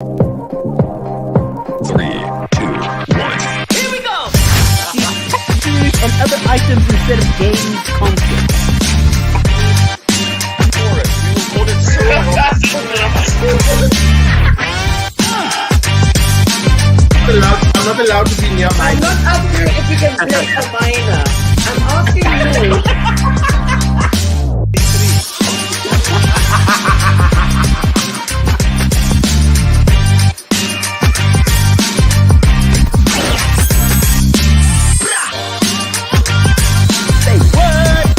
Here we go! Accessories and other items instead of games content. I'm not allowed to be near my. I'm not asking if you can play a minor. I'm asking you. Say what?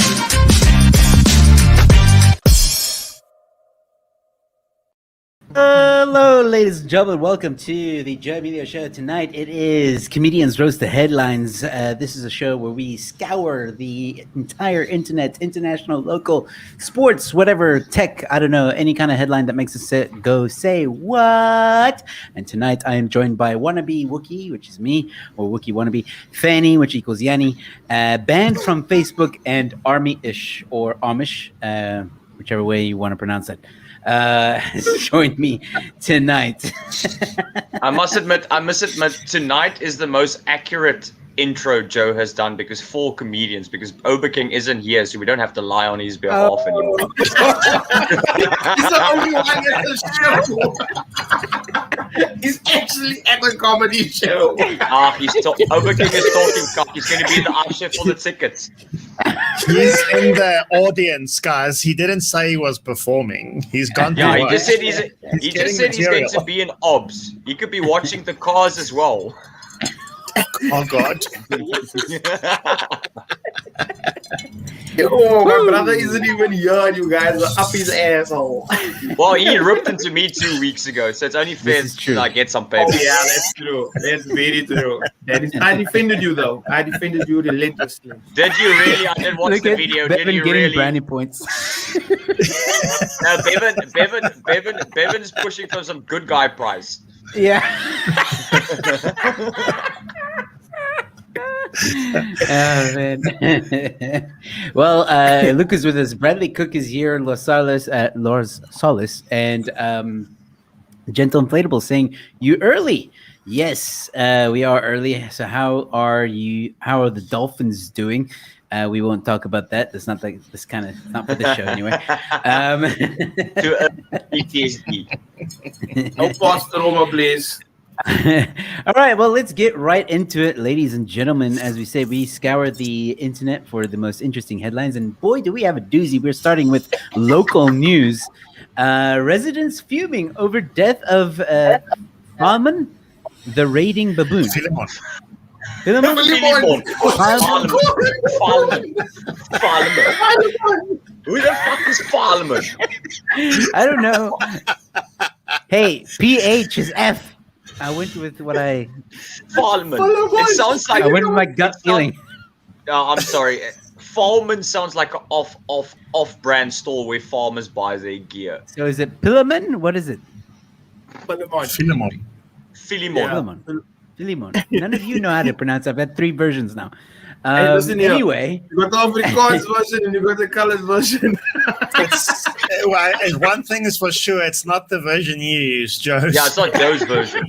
Hello, ladies and gentlemen. Welcome to the Joe Emilio Show. Tonight it is Comedians Roast the Headlines. This is a show where we scour the entire internet, international, local, sports, whatever, tech, I don't know, any kind of headline that makes us go say what. And tonight I am joined by wannabe Wookie, which is me, or Wookie wannabe, Fanny, which equals Yanni, banned from Facebook, and Army-ish or Amish, whichever way you want to pronounce it. Has joined me tonight. I must admit, tonight is the most accurate intro Joe has done because for comedians, because Oberking isn't here, so we don't have to lie on his behalf anymore. He's the only one at the show. He's actually at the comedy show. Oberking is talking cock. He's going to be the usher for the tickets. He's in the audience, guys. He didn't say he was performing. He's gone. Yeah, to he work. just said he's going to be in OBS. He could be watching the cars as well. Oh God! Oh, my brother isn't even here. You guys are up his asshole. Well, he ripped into me 2 weeks ago, so it's only fair that I get some paper. Oh, yeah, that's true. That's very true. I defended you, though. I defended you relentlessly. Did you really? I didn't watch the video. Did you really? Brownie points. No, Bevan's pushing for some good guy prize. Yeah. Oh, man. Well, Luke is with us. Bradley Cook is here. Los Solis, and Gentle Inflatable saying, "You early?" Yes, we are early. So how are you? How are the Dolphins doing? We won't talk about that. That's not like this kind of not for this show anyway. To PTSD. No Foster Roma, please. All right, well, let's get right into it, ladies and gentlemen. As we say, we scour the internet for the most interesting headlines, and boy, do we have a doozy. We're starting with local news. Residents fuming over death of Philemon, the raiding baboon. Philemon? Who the fuck is Philemon? I don't know. Hey, PH is F. I went with what I... Philemon. It sounds like... I went with my gut feeling. I'm sorry. Philemon sounds like an off-brand store where farmers buy their gear. So is it Philemon? What is it? Philemon. Philemon. Philemon. None of you know how to pronounce it. I've had 3 versions now. Hey, listen here. Anyway. You got the Afrikaans version and you got the colored version. One thing is for sure, it's not the version you use, Joe. Yeah, it's not Joe's version.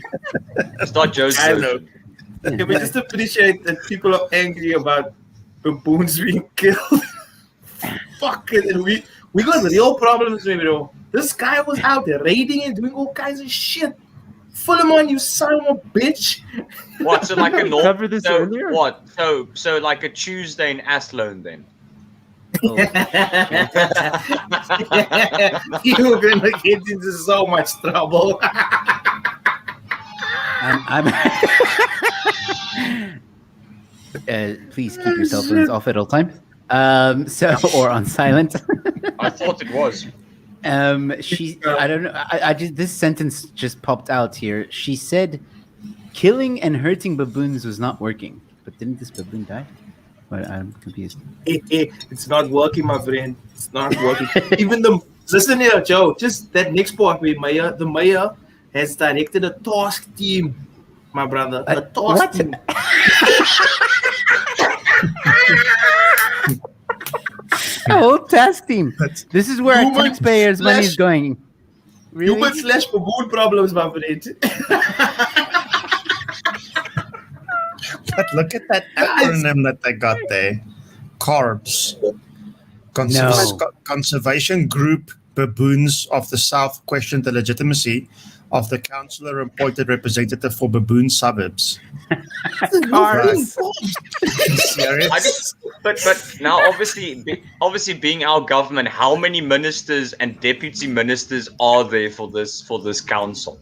It's not Joe's version. Can we just appreciate that people are angry about baboons being killed? Fuck it. And we got real problems, bro. This guy was out there raiding and doing all kinds of shit. Philemon, you son of a bitch. What? So like a normal... Cover this earlier? What? So like a Tuesday in Athlone then? Oh. You're gonna get into so much trouble. Please keep your cell phones off at all times. Or on silent. I thought it was. I don't know. I just this sentence just popped out here. She said, "Killing and hurting baboons was not working." But didn't this baboon die? But I'm confused. It's not working, my friend. It's not working. Listen here, Joe. Just that next part where the mayor has directed a task team, my brother. A task team. Oh, task team. This is where our taxpayers' money is going. Really? Human/baboon problems, my friend. But look at that acronym that they got there. CARBS. Conservation Group Baboons of the South questioned the legitimacy of the councillor appointed representative for baboon suburbs. Cars. Serious? But now obviously being our government, how many ministers and deputy ministers are there for this council?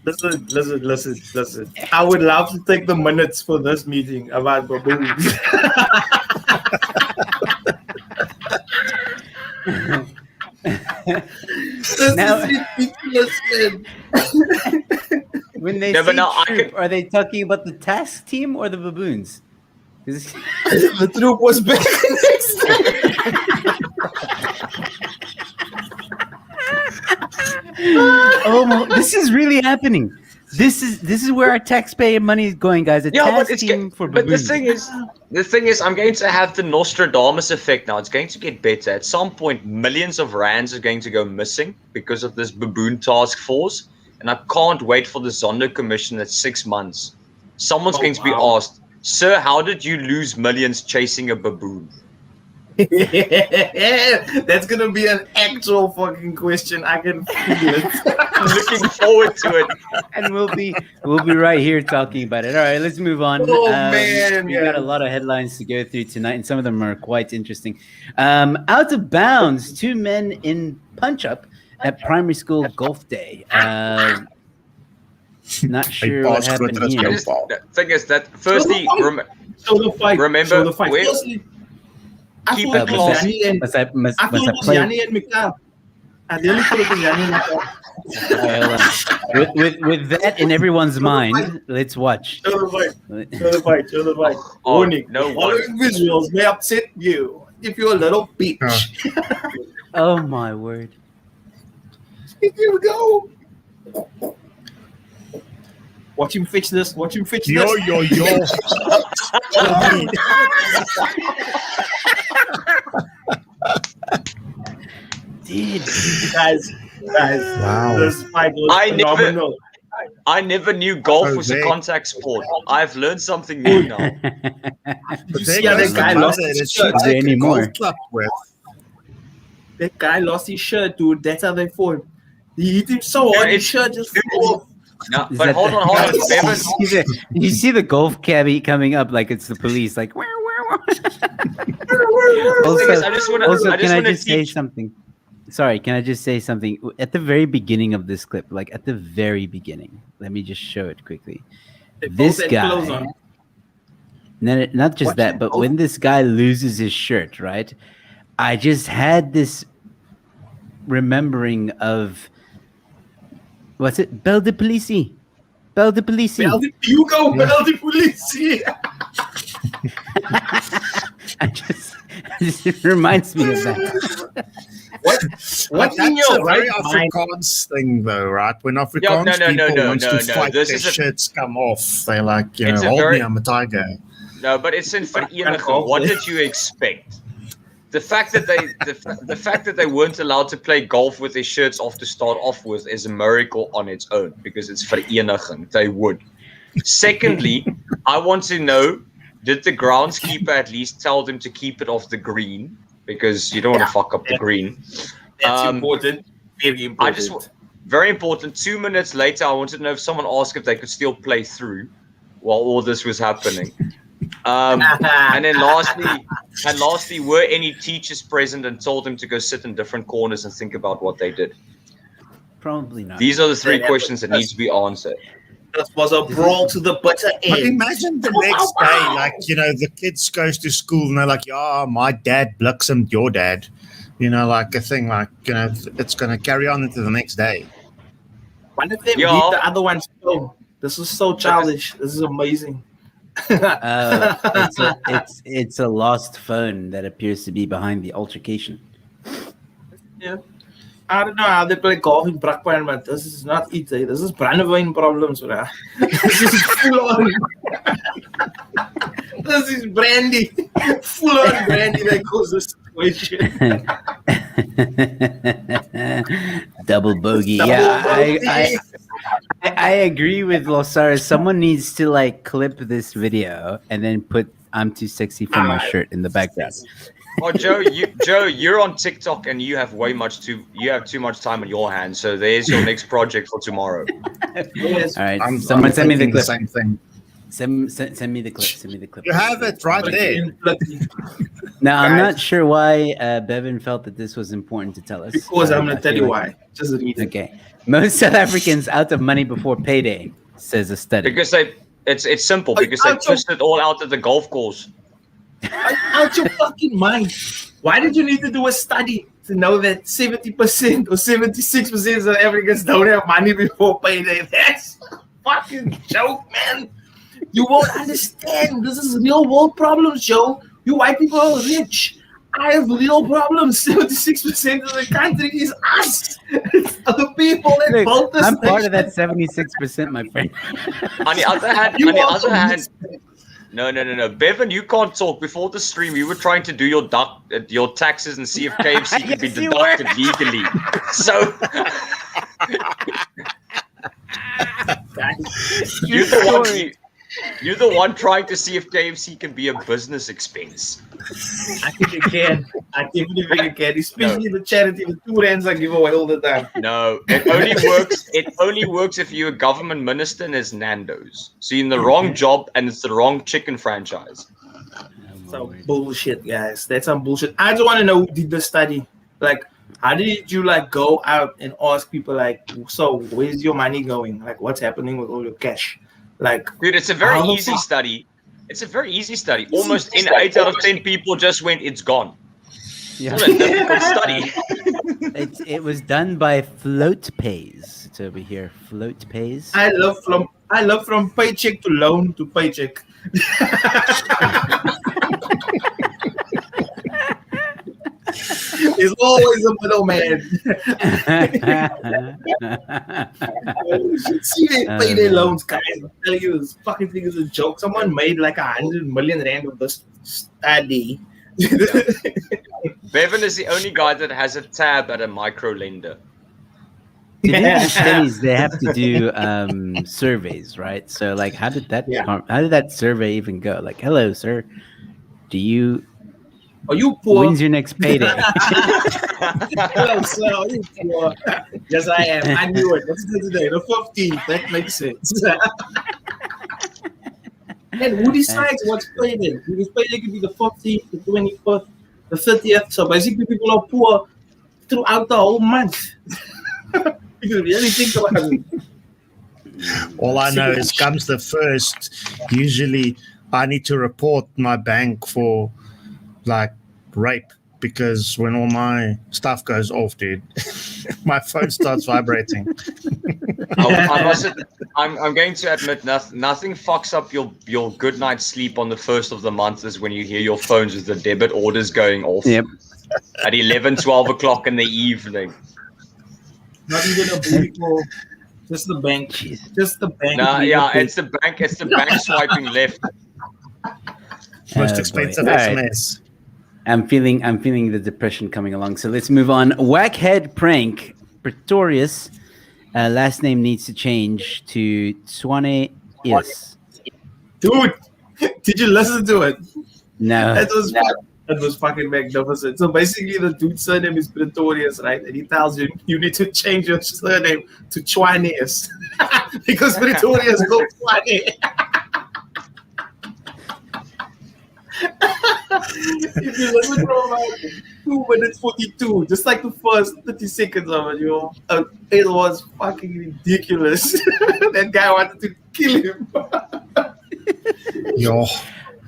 Listen. I would love to take the minutes for this meeting about baboons. This Now- is ridiculous, man. When they Yeah, but say now I troop, could- are they talking about the task team or the baboons? 'Cause- The troop was back next time. This is really happening. This is where our taxpayer money is going, guys. A task team for but baboons. the thing is, I'm going to have the Nostradamus effect now. It's going to get better. At some point, millions of rands are going to go missing because of this baboon task force, and I can't wait for the Zondo Commission at 6 months. Someone's going to be asked, "Sir, how did you lose millions chasing a baboon?" That's gonna be an actual fucking question. I can feel it. I'm looking forward to it. And we'll be right here talking about it. All right, let's move on. Oh, man, we got a lot of headlines to go through tonight, and some of them are quite interesting. Out of bounds, 2 men in punch-up at primary school golf day. Not sure what happened here. The thing is that firstly, So the fight. remember So the fight. where- Firstly, I Keep thought it it was Yanni and Must I I thought it was play? Yanni and Mika. I really thought it was Yanni and Mika. Hold on. With that in everyone's mind, let's watch. Show the fight. Show the fight. Oh, Warning. no The following visuals may upset you if you're a little bitch. Oh my word! Here we go. Watch him fetch this. Yo. Dude, Guys, Wow. this fight was phenomenal. I never knew golf was a Jose. contact sport. I've learned something new now. You see how that guy lost his shirt? Is there any more? That guy lost his shirt, dude. That's how they fought. He hit him so hard, his shirt just fell off. No, Is but that hold on. Bevan, you see the golf cabbie coming up like it's the police, like. Also, I just wanna can I just say teach. something? Sorry, can I just say something? At the very beginning of this clip, like at the very beginning, let me just show it quickly. They both This had guy, clothes on. not just Watch that, it. but when this guy loses his shirt, right? I just had this remembering of what's it? Belle de Police. Belle de Police. You go, Belle de Police. It reminds me of that. What's That's in your a very right mind? Afrikaans thing, though, right? When Afrikaans Yeah, no, people want to no. fight, This their is a- shirts come off. They're like, It's a hold very- me, I'm a tiger. No, but it's in Vereniging. What did you expect? The fact that they weren't allowed to play golf with their shirts off to start off with is a miracle on its own because it's Vereniging. They would. Secondly, I want to know, did the groundskeeper at least tell them to keep it off the green? Because you don't want to fuck up the green. That's important. Very important. Very important. 2 minutes later, I wanted to know if someone asked if they could still play through while all this was happening. And then lastly, were any teachers present and told them to go sit in different corners and think about what they did? Probably not. These are the 3 questions that need to be answered. This was a brawl to the bitter But end. imagine the next day, like, the kids goes to school and they're like, yeah, my dad bliksemed your dad. Like a thing, like, it's going to carry on into the next day. One of them Yeah. hit the other one's phone. This is so childish. This is amazing. It's a lost phone that appears to be behind the altercation. Yeah. I don't know how they play golf in Brakpan, but this is not it. This is brandewijn problems, bro. This is full on. This is brandy. Full on brandy that causes this situation. Double bogey. Double Yeah, bogey. I agree with Losar. Someone needs to like clip this video and then put "I'm too sexy for my shirt" in the background. Oh, you're on TikTok and you have too much time on your hands. So there's your next project for tomorrow. Yes. All right, I'm someone send me the thinking clip. same thing. Send me the clip. Send me the clip. You have it right there. Now, I'm Guys. not sure why Bevan felt that this was important to tell us. Because I'm I gonna tell feel you like- why. Just read it. Okay. Most South Africans out of money before payday, says a study. Because it's simple. Are you Because they out your- pushed it all out at the golf course. Out your fucking mind. Why did you need to do a study to know that 70% or 76% of South Africans don't have money before payday? That's a fucking joke, man. You won't understand. This is real world problems, Joe. You white people are rich. I have real problems. 76% of the country is us. It's other people that Look, built this I'm part of nation. that 76%, my friend. On the other hand, You on the also other hand, missed- no. Bevan, you can't talk. Before the stream, you were trying to do your taxes and see if KFC could be Yes, you deducted legally. So you're the one trying to see if KFC can be a business expense. I think it can. I definitely think it can. Especially the charity, the 2 rands I give away all the time. No, it only works. It only works if you're a government minister and it's Nando's. So you're in the wrong job and it's the wrong chicken franchise. So bullshit, guys. That's some bullshit. I just want to know who did the study. Like, how did you like go out and ask people like, so where's your money going? Like, what's happening with all your cash? Like, Dude, it's a very How the easy fuck? study. It's a very easy study. Almost 8 out of 10 people just went, it's gone. Yeah. It's not a difficult study. It was done by Float Pays. It's over here. Float Pays. I love from paycheck to loan to paycheck. There's always a middleman. You should see they pay their loans, guys. I'm telling you, this fucking thing is a joke. Someone made like 100 million rand of this study. Bevan is the only guy that has a tab at a micro lender. To do these studies, they have to do surveys, right? So, like, how did that survey even go? Like, hello, sir. Are you poor? When's your next payday? Hello, sir. Are you poor? Yes, I am. I knew it. What's it today? The 15th. That makes sense. And who decides what's payday? Because payday could be the 14th, the 21st, the 30th. So basically, people are poor throughout the whole month. If you really think about it. All I know is comes the first, usually I need to report my bank for like rape because when all my stuff goes off, dude, my phone starts vibrating. I'm going to admit nothing fucks up your good night's sleep on the first of the month is when you hear your phones with the debit orders going off Yep. at 11, 12 o'clock in the evening. Not even a booty call. Just the bank. Just the bank. Nah, yeah, it's the bank swiping left. Most Oh, expensive boy. All right. SMS. I'm feeling the depression coming along. So let's move on. Whackhead prank. Pretorius. Last name needs to change to Swane Is. Dude, did you listen to it? No. That was fucking magnificent. So basically, the dude's surname is Pretorius, right? And he tells you you need to change your surname to Chuanius because Pretorius goes Chuani. If you listen from like 2 minutes 42, just like the first 30 seconds of it, it was fucking ridiculous. That guy wanted to kill him. Yo,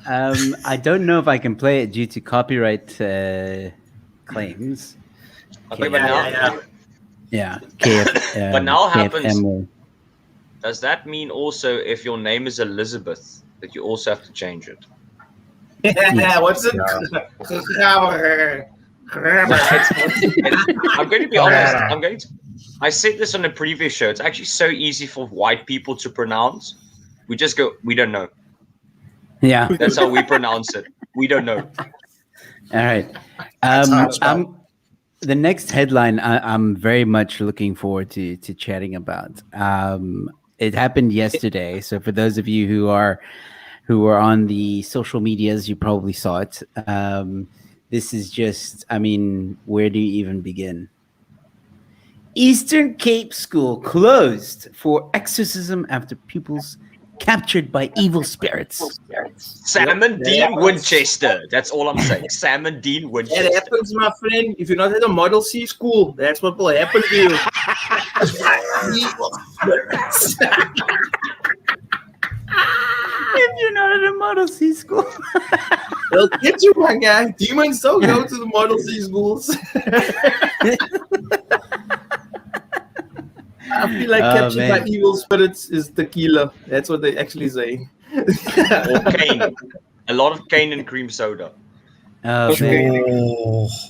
I don't know if I can play it due to copyright claims. Okay, but now, Yeah. But now happens- KFM. does that mean also if your name is Elizabeth that you also have to change it? What's it? I'm going to be honest. I said this on a previous show. It's actually so easy for white people to pronounce. We just go, we don't know. Yeah. That's how we pronounce it. We don't know. All right. That's how it's I'm The next headline I'm very much looking forward to chatting about. It happened yesterday, so for those of you who are on the social medias, you probably saw it. This is just, I mean, where do you even begin? Eastern Cape School closed for exorcism after pupils captured by evil spirits. Sam and Dean Winchester. That's all I'm saying. Sam and Dean Winchester. That happens, my friend. If you're not at a Model C school, that's what will happen to you. If you're not at a Model C school. They'll get you, my guy. Demons don't go to the Model C schools. I feel like captured by evil spirits is tequila. That's what they actually say. Or cane. A lot of cane and cream soda. Oh, man.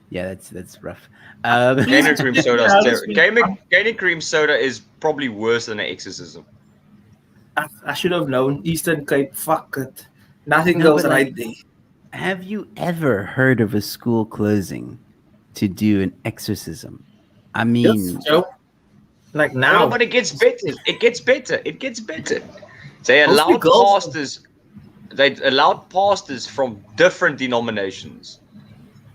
Yeah, that's rough. Cane and cream soda is terrible. Cane and cream soda is probably worse than an exorcism. I should have known. Eastern Cape, fuck it. Nothing goes right there. Have you ever heard of a school closing to do an exorcism? I mean, yes, Joe. Like now. No, but it gets better. It gets better. It gets better. They allowed pastors. They allowed pastors from different denominations.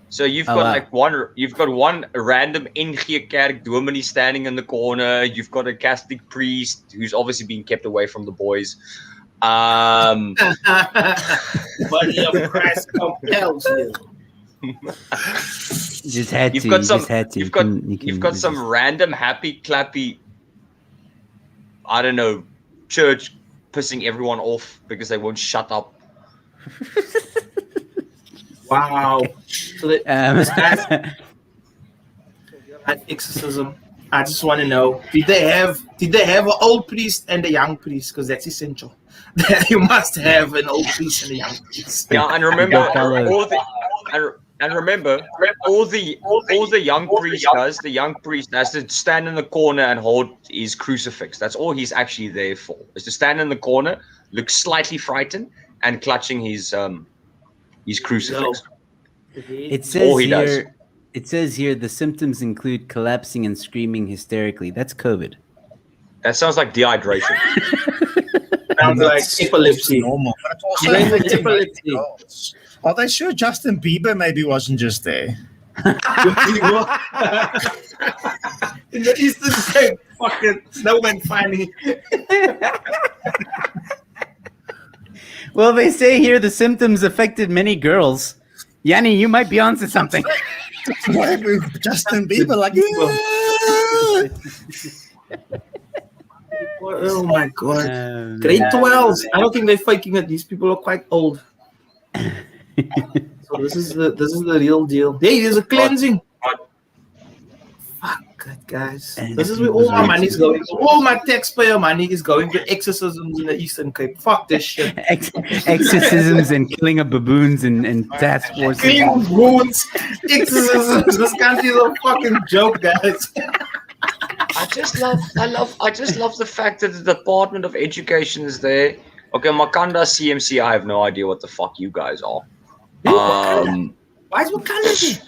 So you've got one random NG Kerk dominee standing in the corner. You've got a Catholic priest who's obviously being kept away from the boys. Body of Christ compels you. You've got some random happy clappy, I don't know, church pissing everyone off because they won't shut up. Wow. So this guy's exorcism. I just want to know: did they have an old priest and a young priest? Because that's essential. You must have an old priest and a young priest. Yeah, and remember all the young priest does. The young priest has to stand in the corner and hold his crucifix. That's all he's actually there for. Is to stand in the corner, look slightly frightened, and clutching his crucifix. It says here the symptoms include collapsing and screaming hysterically. That's COVID. That sounds like dehydration. Sounds like epilepsy. Normal. Epilepsy. Are they sure Justin Bieber maybe wasn't just there? In the Eastern Cape, fucking snowman funny. Well, they say here the symptoms affected many girls. Yanni, you might be onto something. Justin Bieber, like, oh my god. Grade 12s. I don't think they're faking it. These people are quite old. So this is the real deal. Hey, there's a cleansing. Fuck it, guys. This is where all my money is going. All my taxpayer money is going to exorcisms in the Eastern Cape. Fuck this shit. Exorcisms and killing of baboons and task forces. Killing baboons, exorcisms. This country is a fucking joke, guys. I just love the fact that the Department of Education is there. Okay, Makanda CMC, I have no idea what the fuck you guys are. Why is Wakanda there?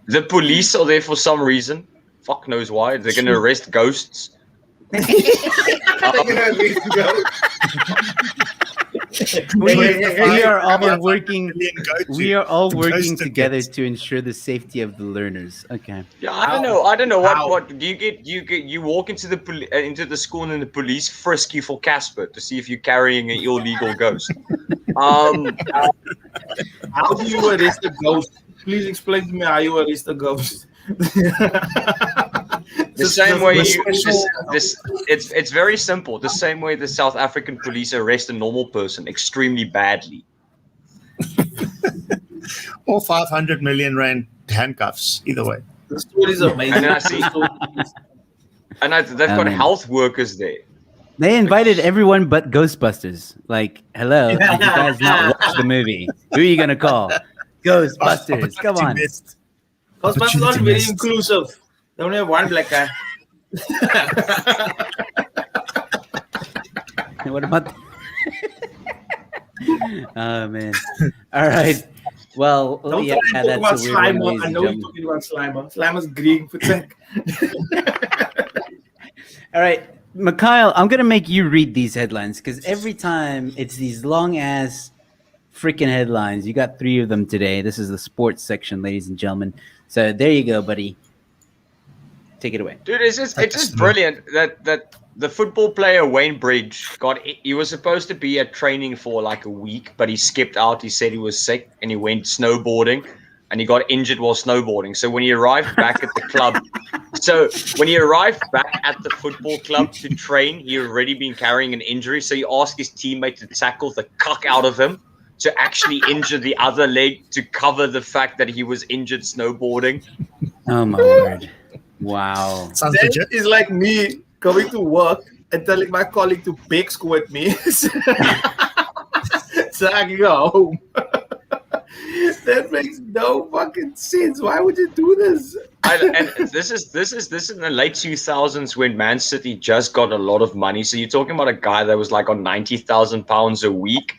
The police are there for some reason. Fuck knows why. They're going to arrest ghosts. They're gonna arrest ghosts. We are all working. We are all working together to ensure the safety of the learners. Okay. Yeah, I don't know. What do you walk into the school and then the police frisk you for Casper to see if you're carrying an illegal ghost. How do you arrest a ghost? Please explain to me how you arrest a ghost. The same way it's very simple. The same way the South African police arrest a normal person extremely badly. Or 500 million rand handcuffs. Either way. The story is amazing. They've got health workers there. They invited everyone but Ghostbusters. Like, hello, have you guys not watched the movie? Who are you gonna call? Ghostbusters. Come on. Ghostbusters are very inclusive. They only have one black guy. What about Oh man. All right. Well, Don't yeah, try and talk about that's a weird one, Slimer. ladies I and know you're gentlemen. talking about Slimer. Slimer's green for tech. All right, Mikhail, I'm gonna make you read these headlines because every time it's these long ass freaking headlines. You got 3 of them today. This is the sports section, ladies and gentlemen. So there you go, buddy. Take it away. Dude, it's just brilliant that the football player Wayne Bridge he was supposed to be at training for like a week, but he skipped out. He said he was sick and he went snowboarding and he got injured while snowboarding. So when he arrived back at the club, the football club to train, he had already been carrying an injury. So he asked his teammate to tackle the cuck out of him to actually injure the other leg to cover the fact that he was injured snowboarding. Oh my word. Wow. Sounds That legit. is like me coming to work and telling my colleague to bake squid me. So I can go home. That makes no fucking sense. Why would you do this? And this is in the late 2000s when Man City just got a lot of money. So you're talking about a guy that was like on £90,000 a week.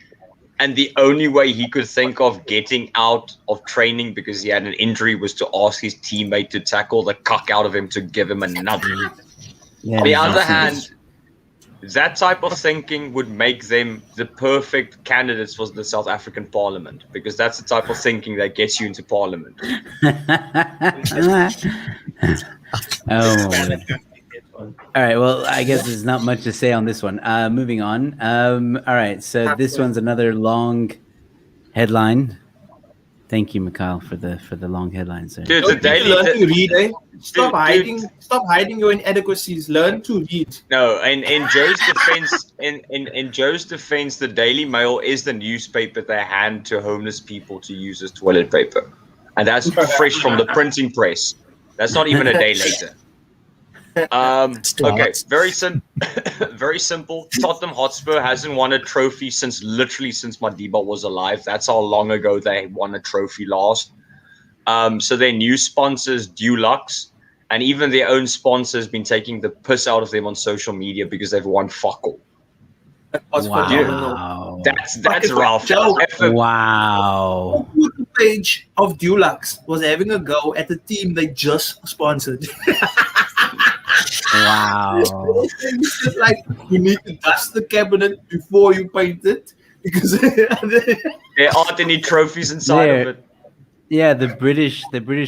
And the only way he could think of getting out of training because he had an injury was to ask his teammate to tackle the cuck out of him to give him another. Yeah, On the other hand, that type of thinking would make them the perfect candidates for the South African Parliament because that's the type of thinking that gets you into Parliament. Oh, man. All right. Well, I guess there's not much to say on this one. Moving on. All right. So this one's another long headline. Thank you, Mikhail, for the long headline, sir. Dude, Don't you daily. learn to read, eh? Stop Dude. hiding. Stop hiding your inadequacies. Learn to read. No, in Joe's defense, in Joe's defense, the Daily Mail is the newspaper they hand to homeless people to use as toilet paper, and that's fresh from the printing press. That's not even a day later. Okay, very simple. Tottenham Hotspur hasn't won a trophy since Madiba was alive. That's how long ago they won a trophy last. So their new sponsors, Dulux, and even their own sponsors, been taking the piss out of them on social media because they've won fuck all. Wow. That's rough. Wow. The page of Dulux was having a go at the team they just sponsored. Wow. It's just like you need to dust the cabinet before you paint it because There aren't any trophies inside of it. Yeah, the British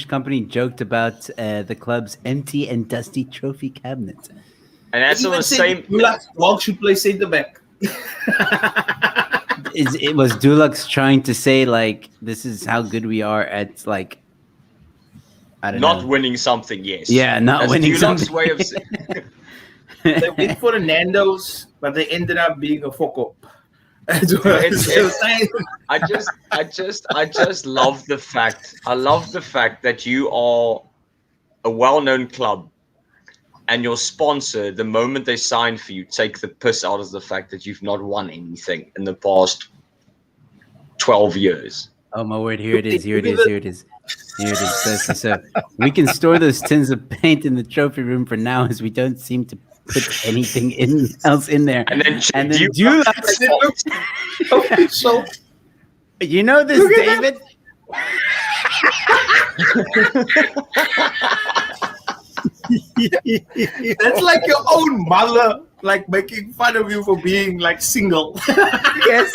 company joked about the club's empty and dusty trophy cabinet. And that's all the same. Dulux dog should play centre back. It was Dulux trying to say like this is how good we are at like I don't know. Not winning something, yes. Yeah, not That's winning Dulux something. way of saying. They went for the Nando's, but they ended up being a fuck up. I just love the fact. I love the fact that you are a well-known club, and your sponsor, the moment they sign for you, take the piss out of the fact that you've not won anything in the past 12 years. Oh my word! Here it is. So we can store those tins of paint in the trophy room for now, as we don't seem to put anything else in there. And then Dulux, So you know this, David. that's like your own mother, like making fun of you for being like single. Yes.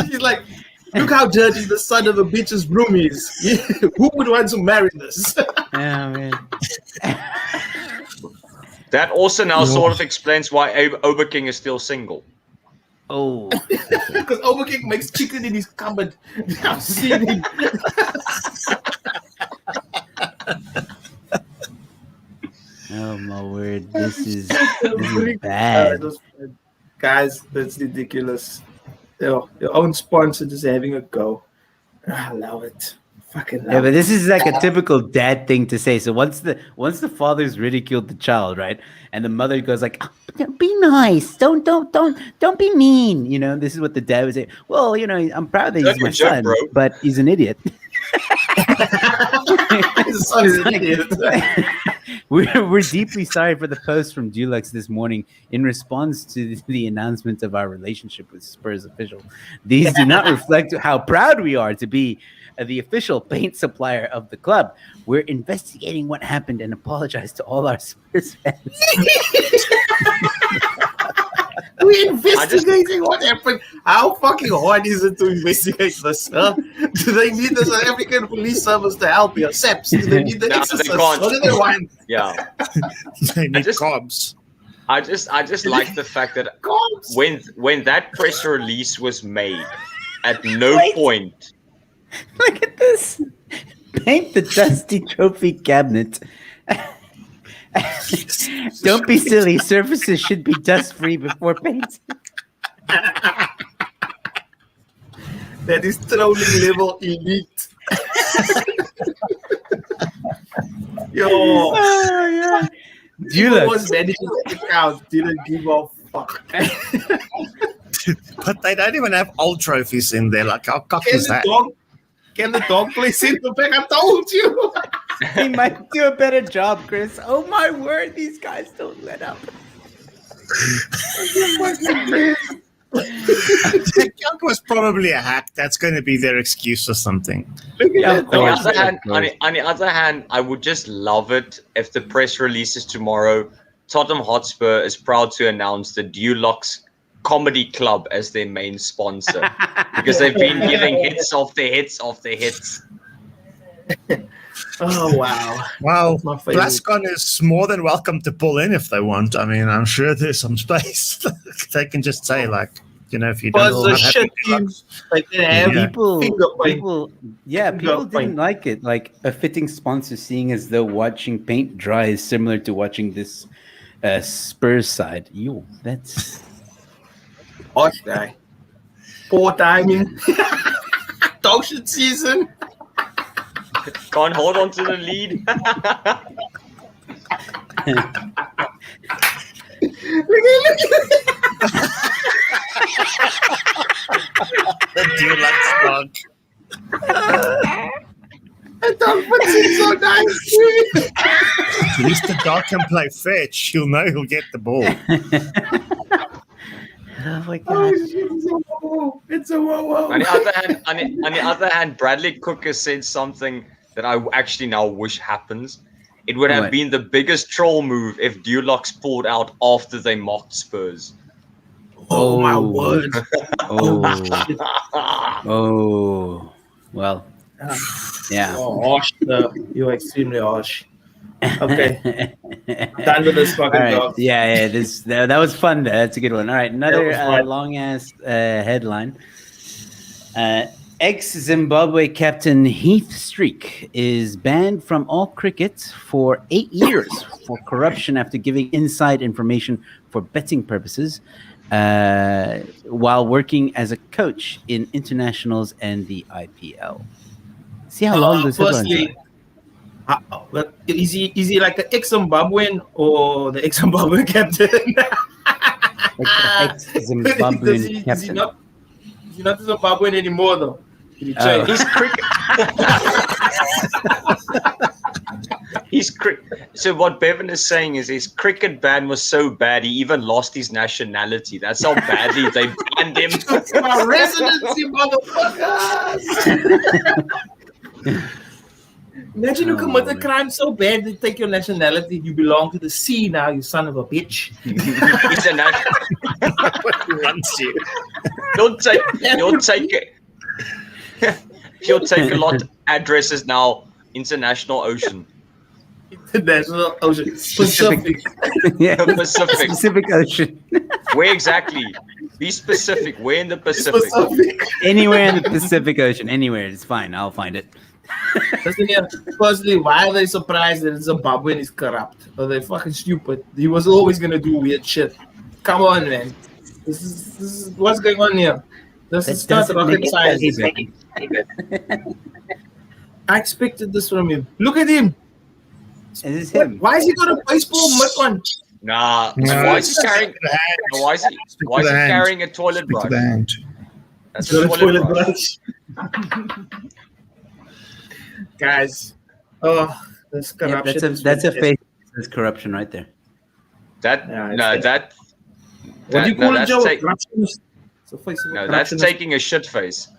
She's like, look how dirty the son of a bitch's room is. Who would want to marry this? Oh man. that also now sort of explains why Oberking is still single. Oh. Because Overking makes chicken in his cupboard. I've seen him. Oh my word! This is bad. Guys, that's ridiculous. Your own sponsor just having a go. I love it. Fucking love Yeah, but it. this is like a typical dad thing to say. So once the father's ridiculed the child, right, and the mother goes like, oh, "Be nice, don't be mean," you know. This is what the dad would say. Well, you know, I'm proud that he's my son, but he's an idiot. son is an idiot. We're deeply sorry for the post from Dulux this morning in response to the announcement of our relationship with Spurs official. These do not reflect how proud we are to be the official paint supplier of the club. We're investigating what happened and apologize to all our Spurs fans. We're investigating what happened. How fucking hard is it to investigate this? Huh? Do they need the South African Police Service to help you? SEPs? Do they need the No, they Exorcist? can't. What do they want? Yeah. They need just- cobs. I just like the fact that Cops. when that press release was made, at no point Look at this. Paint the dusty trophy cabinet. Don't be silly. Surfaces should be dust-free before painting. That is trolling level elite. Yo, Oh, yeah. Dulux was Dulux. managing the account, didn't give a fuck. But they don't even have old trophies in there. Like, how cocky is that? Can the dog play centre back? I told you. He might do a better job, Chris. Oh, my word. These guys don't let up. The junk was probably a hack. That's going to be their excuse or something. Look at Yeah, that of dog. course. on the other hand, I would just love it if the press releases tomorrow. Tottenham Hotspur is proud to announce the Dulux Comedy Club as their main sponsor because they've been giving hits after hits after hits. Oh, wow. Well, my favorite. Blascon is more than welcome to pull in if they want. I mean, I'm sure there's some space. They can just say, like, you know, if you don't Was know a shit team. Like they have Yeah. People Finger didn't point. like it. Like a fitting sponsor, seeing as though watching paint dry is similar to watching this Spurs side. That's Osh guy. Poor timing. Dog shit season. Can't hold on to the lead. The Dulux bug. That dog puts it so nice. At least the dog can play fetch. He'll know he'll get the ball. oh my Oh, god. shit, it's a whoa. It's a whoa. On the other hand, Bradley Cook has said something that I actually now wish happens. It would have What? been the biggest troll move if Dulux pulled out after they mocked Spurs. Oh, my Oh. word. Oh, oh. Well, yeah. Oh, harsh. You're extremely harsh. Okay. Done with this fucking All right. dog. Yeah. That was fun. That's a good one. All right, another was fun. long ass headline. Ex-Zimbabwe captain Heath Streak is banned from all cricket for 8 years for corruption after giving inside information for betting purposes while working as a coach in internationals and the IPL. See how long this headline Firstly, but is he like the ex-Zimbabwean or the ex-Zimbabwean captain? Ex-Zimbabwean Is he captain. not the Zimbabwean anymore though? Did he Oh. change? He's cricket. So what Bevan is saying is his cricket ban was so bad he even lost his nationality. That's how badly they banned him. My residency, motherfuckers! Imagine you commit a crime so bad they take your nationality. You belong to the sea now, you son of a bitch. He's a national. Runs you. You'll take a lot of addresses now. International Ocean. International Ocean. Pacific. Yeah, Pacific. Pacific Ocean. Where exactly? Be specific. Where in the Pacific? Pacific. Anywhere in the Pacific Ocean. Anywhere. It's fine. I'll find it. Listen here. Firstly, why are they surprised that Zimbabwean is corrupt? Are they fucking stupid? He was always gonna do weird shit. Come on, man. This is what's going on here. This is not rocket science. I expected this from him. Look at him. Is this him? Why is he got a baseball mitt on? Nah. No, Why is he stick carrying? to the hand. Why is he to the hand. carrying a toilet Stick to brush? the hand. That's Got a a toilet toilet brush. brush. Guys, oh, This Yep, corruption. that's a face. That's corruption right there. That Yeah, no, it's- that What do you no, call it, that's Joe? take- Corruptionist. It's a face of a no, that's corruptionist. taking a shit face.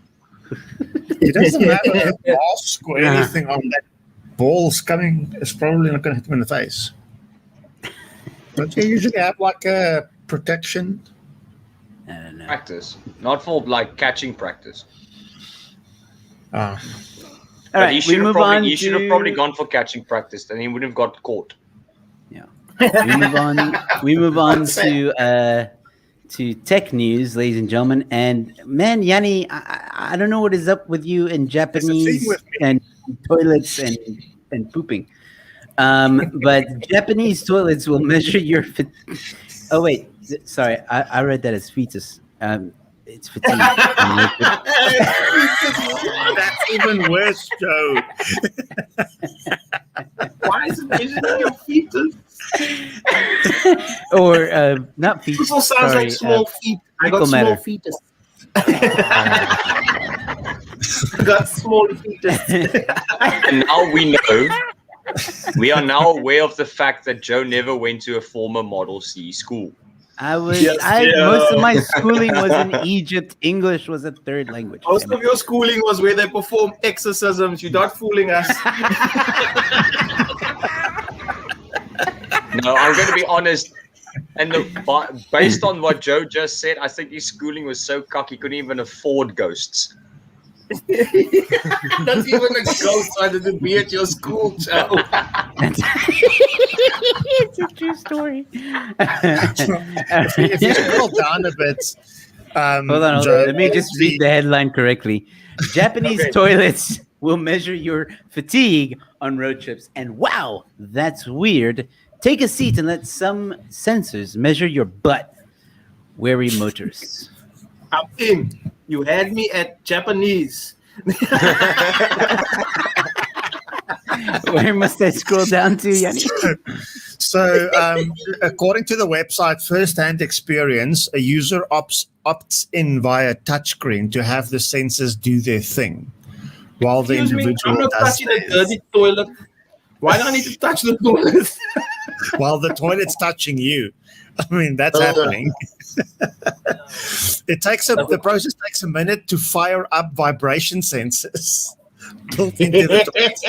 He doesn't have a mask or anything on that. Ball's coming. It's probably not going to hit him in the face. Don't you usually have like a protection? I don't know. Practice, not for like catching practice. Ah, All But right, he we should have move probably on. he should have to- probably gone for catching practice, then he wouldn't have got caught. We move on. We move on to tech news, ladies and gentlemen. And man, Yanni, I don't know what is up with you in Japanese with me. and toilets and pooping. But Japanese toilets will measure your. Oh wait, sorry, I read that as fetus. It's fatigue. that's even worse, Joe. Why is it measuring your fetus? Or not fetus. This all sounds sorry, like small feet. I got fecal small matter. fetus. I got small fetus. And now we know. We are now aware of the fact that Joe never went to a former Model C school. Most of my schooling was in Egypt. English was a third language. Most of your schooling was where they perform exorcisms. You're not fooling us. No, I'm going to be honest. And based on what Joe just said, I think his schooling was so cocky he couldn't even afford ghosts. Not even a ghost wanted to be at your school, Joe. It's a true story. If you scroll down a bit, Hold on. Joe, Let me just read the headline correctly. Japanese Okay. toilets will measure your fatigue on road trips. And wow, that's weird. Take a seat and let some sensors measure your butt. Wary motorists. I'm in. You had me at Japanese. Where must I scroll down to, Yanni? So, according to the website First-Hand Experience, a user opts in via touchscreen to have the sensors do their thing, while the Excuse me, individual I'm not does touching a theirs. dirty toilet. Why do I need to touch the toilet? While the toilet's touching you. I mean, that's happening. The process takes a minute to fire up vibration sensors built into the toilet.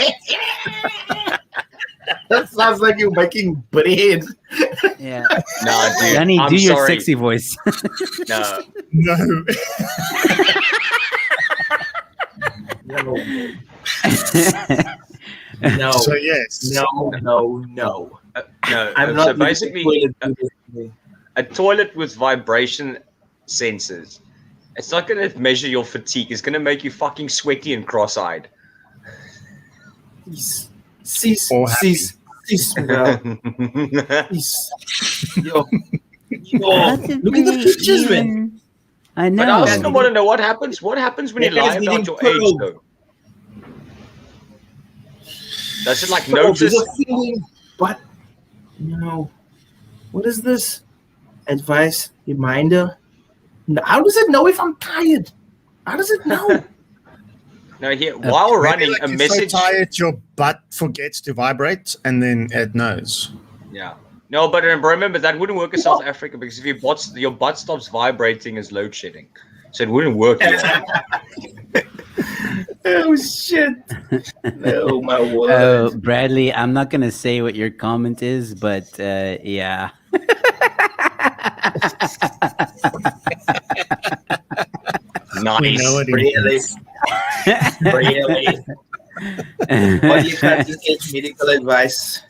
That sounds like you're making bread. Yeah. No, dude. Yanni, I'm do your sorry. sexy voice. No. No. No. So, yes. No. No. I'm So not basically, using the toilet to do this. a toilet with vibration sensors. It's not going to measure your fatigue. It's going to make you fucking sweaty and cross-eyed. Cease, Or happy. cease, bro. Cease. Yo, How did look at the they pictures, man. even- I But I also know. want to know what happens. What happens when you Yeah, lie it's about getting your age, probed. though? Does it like Bro, notice? there's a feeling, but no. What is this? Advice, reminder. No, how does it know if I'm tired? How does it know? No, here while running, Maybe, a you're message. so tired your butt forgets to vibrate, and then it knows. Yeah. No, but remember that wouldn't work in South Africa because if your butt stops vibrating, is load shedding, so it wouldn't work. Here. Oh shit! Oh my word! Oh, Bradley, I'm not gonna say what your comment is, but yeah. Nice. We know it Really, is. really. All you got to get medical advice.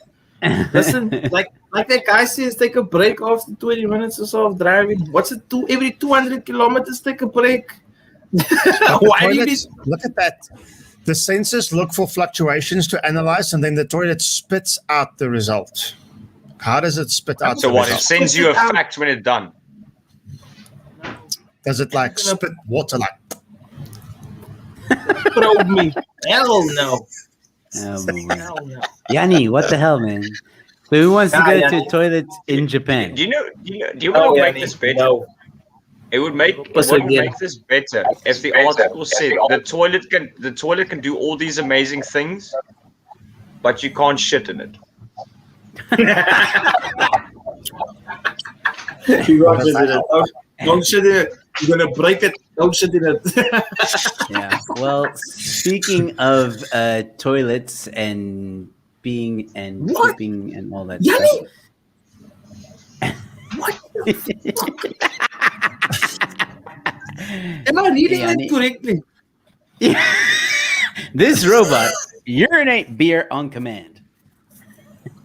Listen, like that guy says, take a break after 20 minutes or so of driving. What's it? Every 200 kilometers, take a break. Why do you need? Toilets, look at that. The sensors look for fluctuations to analyze, and then the toilet spits out the result. How does it spit out So the what? It result? sends you a fact when it's done. Does it like spit water like? Probe me? Hell no! Oh, boy. Hell no! Yanni, what the hell, man? So who wants to Ah, go to Yanni. a toilet in Japan? Do you want to make this better? No. It would make this better if the article said the toilet can do all these amazing things, but you can't shit in it. You don't shit in it. Don't shit in it. You're gonna break it. Don't shit in it. Yeah. Well, speaking of toilets and being and What? pooping and all that Yanni! stuff. What the fuck? Am I reading Yanni. it correctly? This robot urinate beer on command.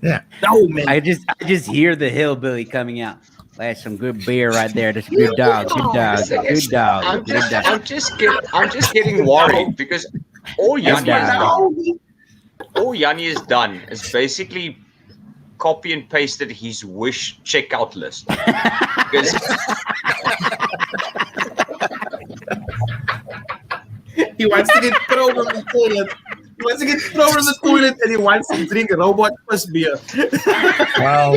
Yeah. No, man. I just hear the hillbilly coming out. That's some good beer right there. That's a good dog. Good dog. Good dog. I'm Good dog. I'm just getting worried because all Yanni has done is basically copy and pasted his Wish checkout list. Because He wants to get thrown on the toilet. He wants to get thrown on the toilet and he wants to drink a robot piss beer. Well,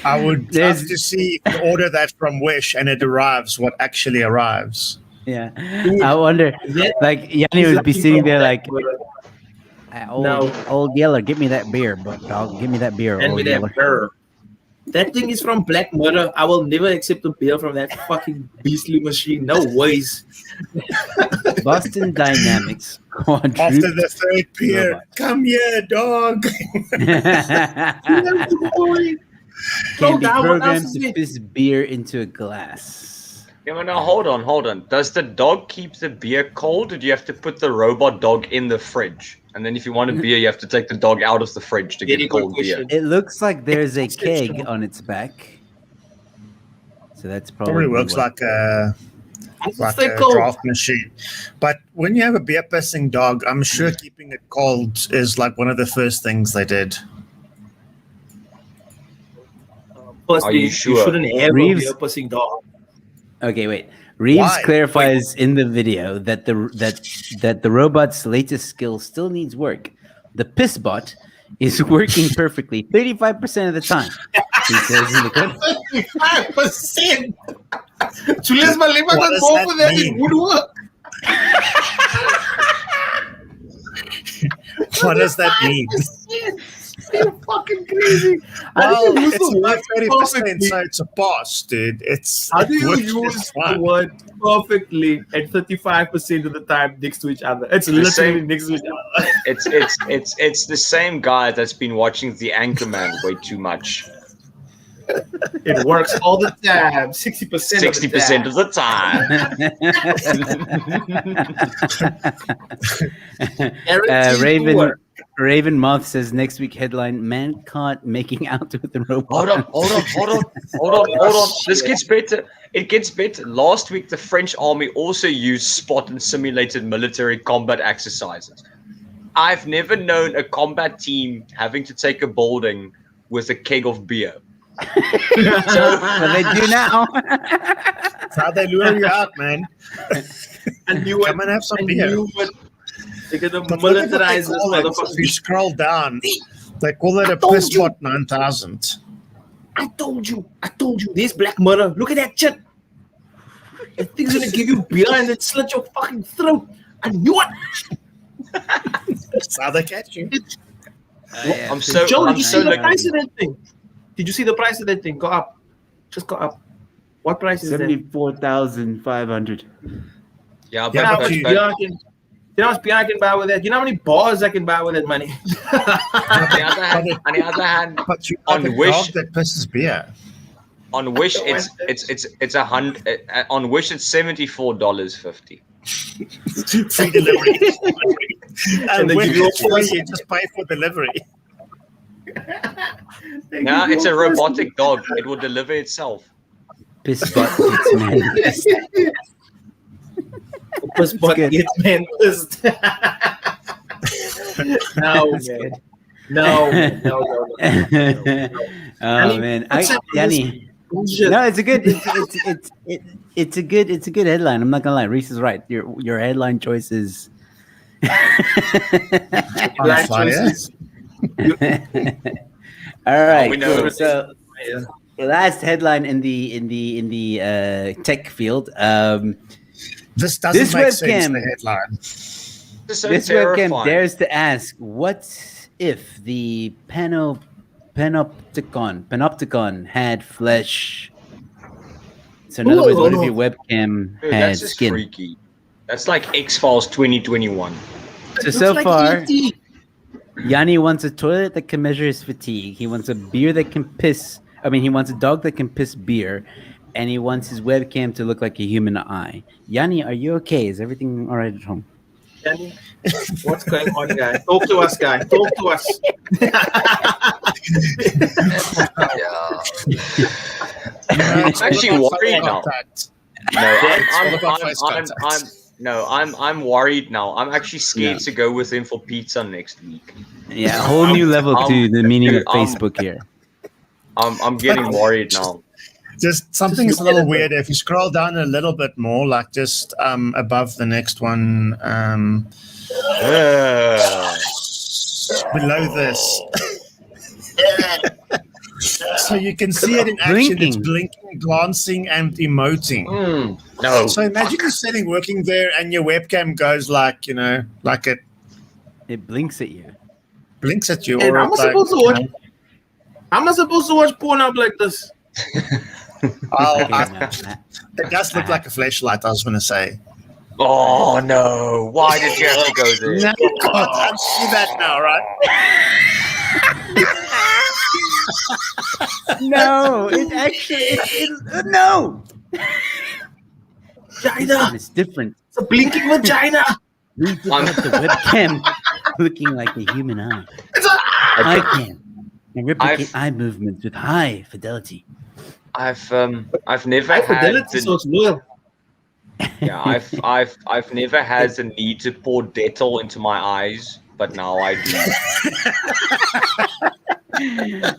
I would There's- love to see if you order that from Wish and it arrives what actually arrives. Yeah. I wonder, like, Yanni would be sitting there like, old Yeller, give me that beer, but dog, give me that beer, And old with Yeller. that beer. That thing is from Black Mirror. I will never accept a beer from that fucking beastly machine. No ways. Boston Dynamics. After the third beer, Robot. come here, dog. Can be down, what else programmed is to it? piss beer into a glass. yeah, but now hold on. Does the dog keep the beer cold, or do you have to put the robot dog in the fridge? And then if you want a beer, you have to take the dog out of the fridge to Very get good cold beer. question. It looks like there's a keg on its back. So that's probably Probably works what- like a Stay cold. draft machine. But when you have a beer pissing dog, I'm sure keeping it cold is like one of the first things they did. Firstly, Are you sure? shouldn't have Reeves- a beer pissing dog. Okay, wait. Reeves Why? clarifies in the video that the robot's latest skill still needs work. The pissbot is working perfectly 35% of the time. He says in the clip. 5%. Julius Malema What can does go that for that. It mean? would work. What does that mean? You're fucking crazy. Well, use it's the not word 30%, perfectly? so it's a pass, dude. It's How do you works use just the fine. word perfectly at 35% of the time next to each other? It's The literally same- next to each other. It's the same guy that's been watching The Anchorman way too much. It works all the time. 60% 60% of the time. Guaranteed Raven Moth says next week headline: Man caught making out with the robot. Hold on. This gets better. It gets better. Last week, the French army also used spot and simulated military combat exercises. I've never known a combat team having to take a building with a keg of beer. But they do now. That's how they lure you out, man. And you Come and have some beer. They're gonna But look at what they militarize this call it. If you motherfucker. scroll down, they call it a told piss you. spot 9000. I told you. This Black Mirror. Look at that shit. That thing's gonna give you beer and then slit your fucking throat. I knew it. That's how they catch you. I'm so Joe, I'm did you so see the like, price of that thing? Did you see the price of that thing? Go up. Just go up. What price is that? 74,500. yeah, You know how but, much beer I can, you know how much beer I can buy with that? You know how many bars I can buy with that money? on the other hand, But you On got a Wish- dog that pisses beer. on Wish it's $100. On Wish it's $74.50. Free delivery. and they when give you a it's free, price. you just pay for delivery. No, it's a robotic dog. It will deliver itself. Pissbot eats man. Puss butt good. gets man pissed. No, man. No, man. No. Oh man, Yanni. Bullshit. No, it's a good. It's a good headline. I'm not gonna lie. Reese is right. Your headline choice is. Black fire. choices. All right. we know Cool. it. So, the last headline in the tech field. This doesn't This make sense, webcam- the headline. It's so This terrifying. webcam dares to ask, what if the panopticon had flesh. So in other words, what if your webcam Dude, had that's just skin? freaky. That's like X-Files 2021. So far, E.T. Yanni wants a toilet that can measure his fatigue. He wants a beer that can piss. He wants a dog that can piss beer, and he wants his webcam to look like a human eye. Yanni, are you okay? Is everything all right at home? Danny, what's going on, guy? Talk to us, guy. Talk to us. I'm actually worried now. I'm worried now. I'm actually scared to go with him for pizza next week. Yeah, a whole new level to the meaning of Facebook here. I'm getting worried now. Just something's a little weird. If you scroll down a little bit more, like just above the next one, below this. So you can see it in action. It's blinking, glancing, and emoting. No. So imagine you're sitting working there and your webcam goes like, like it blinks at you. Blinks at you. And or how am I supposed to watch? How am I supposed to watch porn up like this? It does look like a flashlight, I was going to say. Oh, no. Why did you have to go there? No, you can't unsee that now, right? No, it actually, no. Vagina. It's different. It's a blinking vagina. We developed the webcam looking like a human eye. It's a I can and replicate eye movements with high fidelity. I've never had fidelity, so it's loyal. Yeah, I've never had the need to pour Dettol into my eyes, but now I do.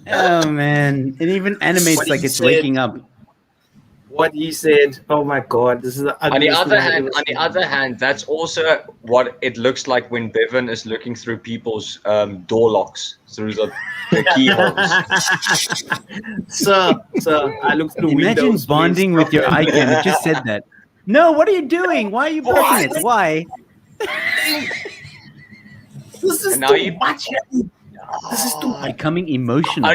Oh man, it even animates like it's waking up. What he said. Oh my god, this is the On the ugliest other hand, that's also what it looks like when Bevan is looking through people's door locks through the keyholes. Sir, I look through Imagine windows. bonding with your icon. It just said that. No, what are you doing? Why are you pressing it? Why? This is And now too you- much. This is too much. Becoming emotional. The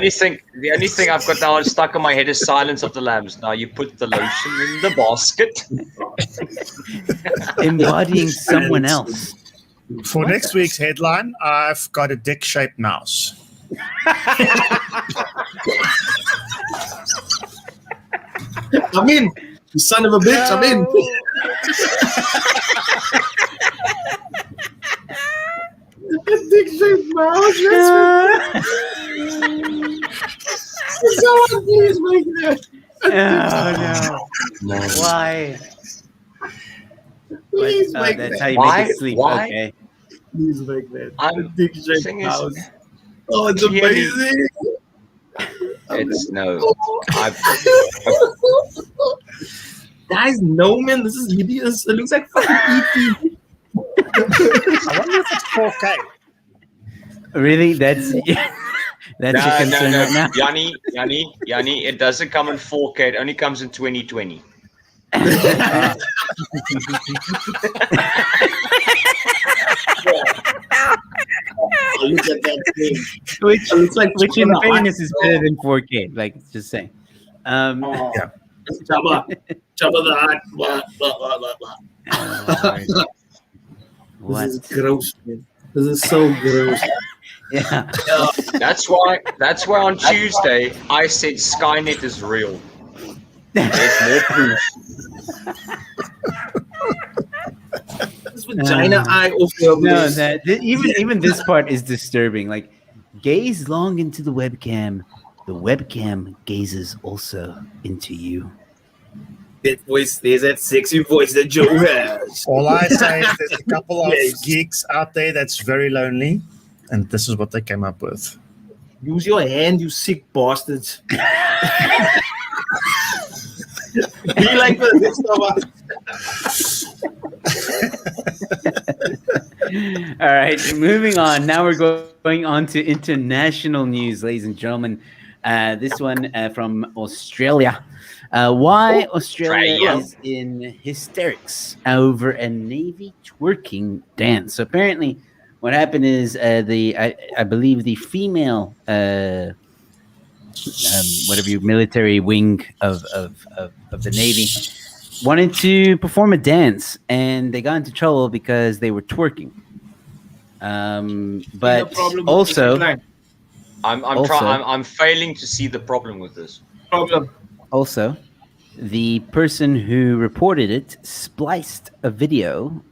only thing I've got now stuck on my head is Silence of the Lambs. Now you put the lotion in the basket. Embodying someone else. For next week's headline, I've got a dick-shaped mouse. I'm in. You son of a bitch, I'm in. Dick-shaped mouse. Someone please make that. Oh no. Why? Please Oh, make that's that. how you Why? make it sleep. Why? Okay. Please make that. I'm- Dick-shaped thing is- mouse. Oh, it's Clearly- amazing. It's no. Guys, no man, this is hideous. It looks like fucking E.T. I wonder if it's 4K. Really? That's that's your concern right now. Yanni, it doesn't come in 4K. It only comes in 2020. Look at that thing. Which It looks like in China. fairness is better than 4K. Like, just saying. Yeah. Jabba the Hutt. Blah, blah, blah, blah, blah. What? This is gross, man. This is so gross. Yeah. That's why on Tuesday I said Skynet is real. There's more proof. This vagina eye off your No, face. even this part is disturbing. Like, gaze long into the webcam. The webcam gazes also into you. That voice, there's that sexy voice that Joe has. All I say is there's a couple of Yes. geeks out there that's very lonely, and this is what they came up with. Use your hand, you sick bastards. Be like the rest of us. All right, moving on. Now we're going on to international news, ladies and gentlemen. This one from Australia. Why Australia is in hysterics over a Navy twerking dance. So apparently, what happened is I believe the female military wing of the Navy wanted to perform a dance, and they got into trouble because they were twerking. But also, I'm failing to see the problem with this. Also, the person who reported it spliced a video.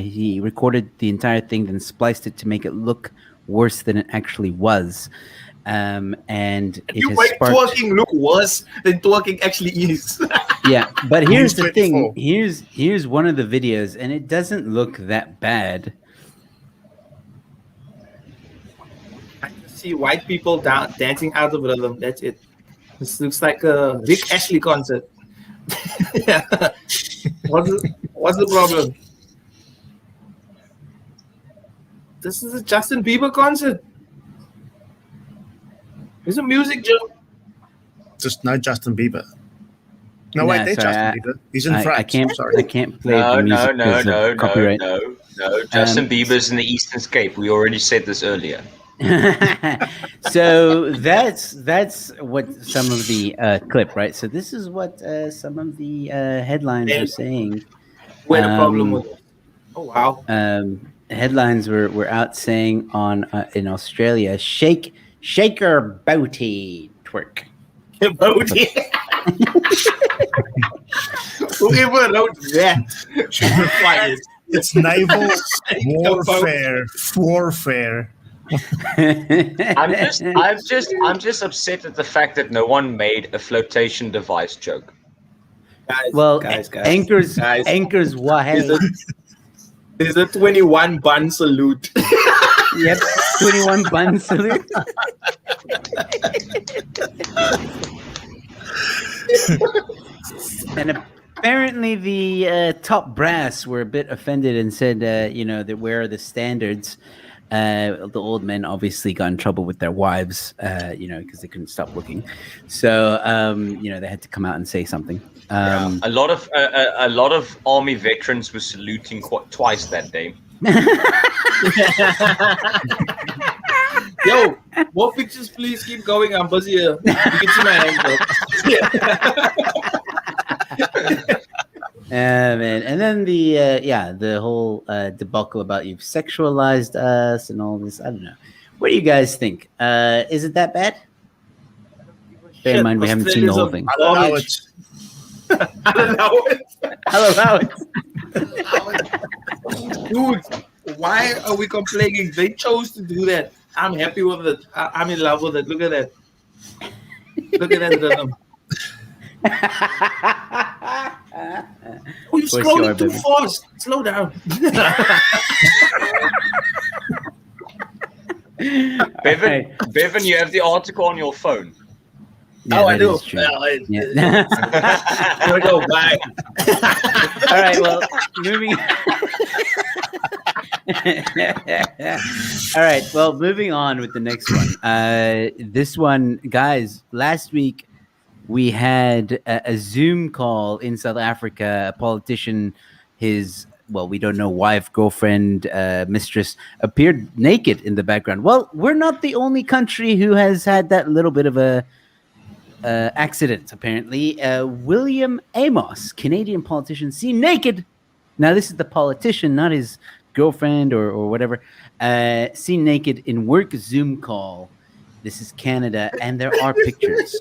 He recorded the entire thing, then spliced it to make it look worse than it actually was. And you make twerking look worse than twerking actually is. Yeah, but here's the thing. Here's one of the videos, and it doesn't look that bad. I can see white people dancing out of rhythm. That's it. This looks like a Rick Ashley concert. What's the problem? This is a Justin Bieber concert. It's a music joke. Just no Justin Bieber. No, wait, there's Justin Bieber. He's in France. I can't play the music No. copyright. Justin Bieber's in the Eastern Cape. We already said this earlier. So that's what some of the clip, right? So this is what some of the headlines are saying. Where the problem with it? Oh wow. Headlines were out saying on in Australia, shaker booty twerk. Booty. Whoever wrote that? It's naval warfare. I'm just upset at the fact that no one made a flotation device joke. Guys. Anchors why? There's a 21 bun salute. Yep, 21 bun salute. And apparently the top brass were a bit offended and said, that where are the standards? The old men obviously got in trouble with their wives, because they couldn't stop looking. So, they had to come out and say something. A lot of army veterans were saluting twice that day. Yo, more pictures, please. Keep going. I'm busy here. You can see my hands. Man, and then the whole debacle about you've sexualized us and all this. I don't know. What do you guys think? Is it that bad? Bear in mind, we haven't seen the whole thing. I'll allow it. I'll allow it. Dude, why are we complaining? They chose to do that. I'm happy with it. I'm in love with it. Look at that. Look at that rhythm. Oh, you're scrolling too fast. Slow down. Bevan, you have the article on your phone. Yeah, I do. Well, Here we go. Bye. All right. Well, moving. All right. Well, moving on with the next one. This one, guys. Last week we had a Zoom call in South Africa. A politician, we don't know, wife, girlfriend, mistress, appeared naked in the background. Well, we're not the only country who has had that little bit of a accident, apparently. William Amos, Canadian politician, seen naked. Now, this is the politician, not his girlfriend or whatever. Seen naked in work Zoom call. This is Canada, and there are pictures.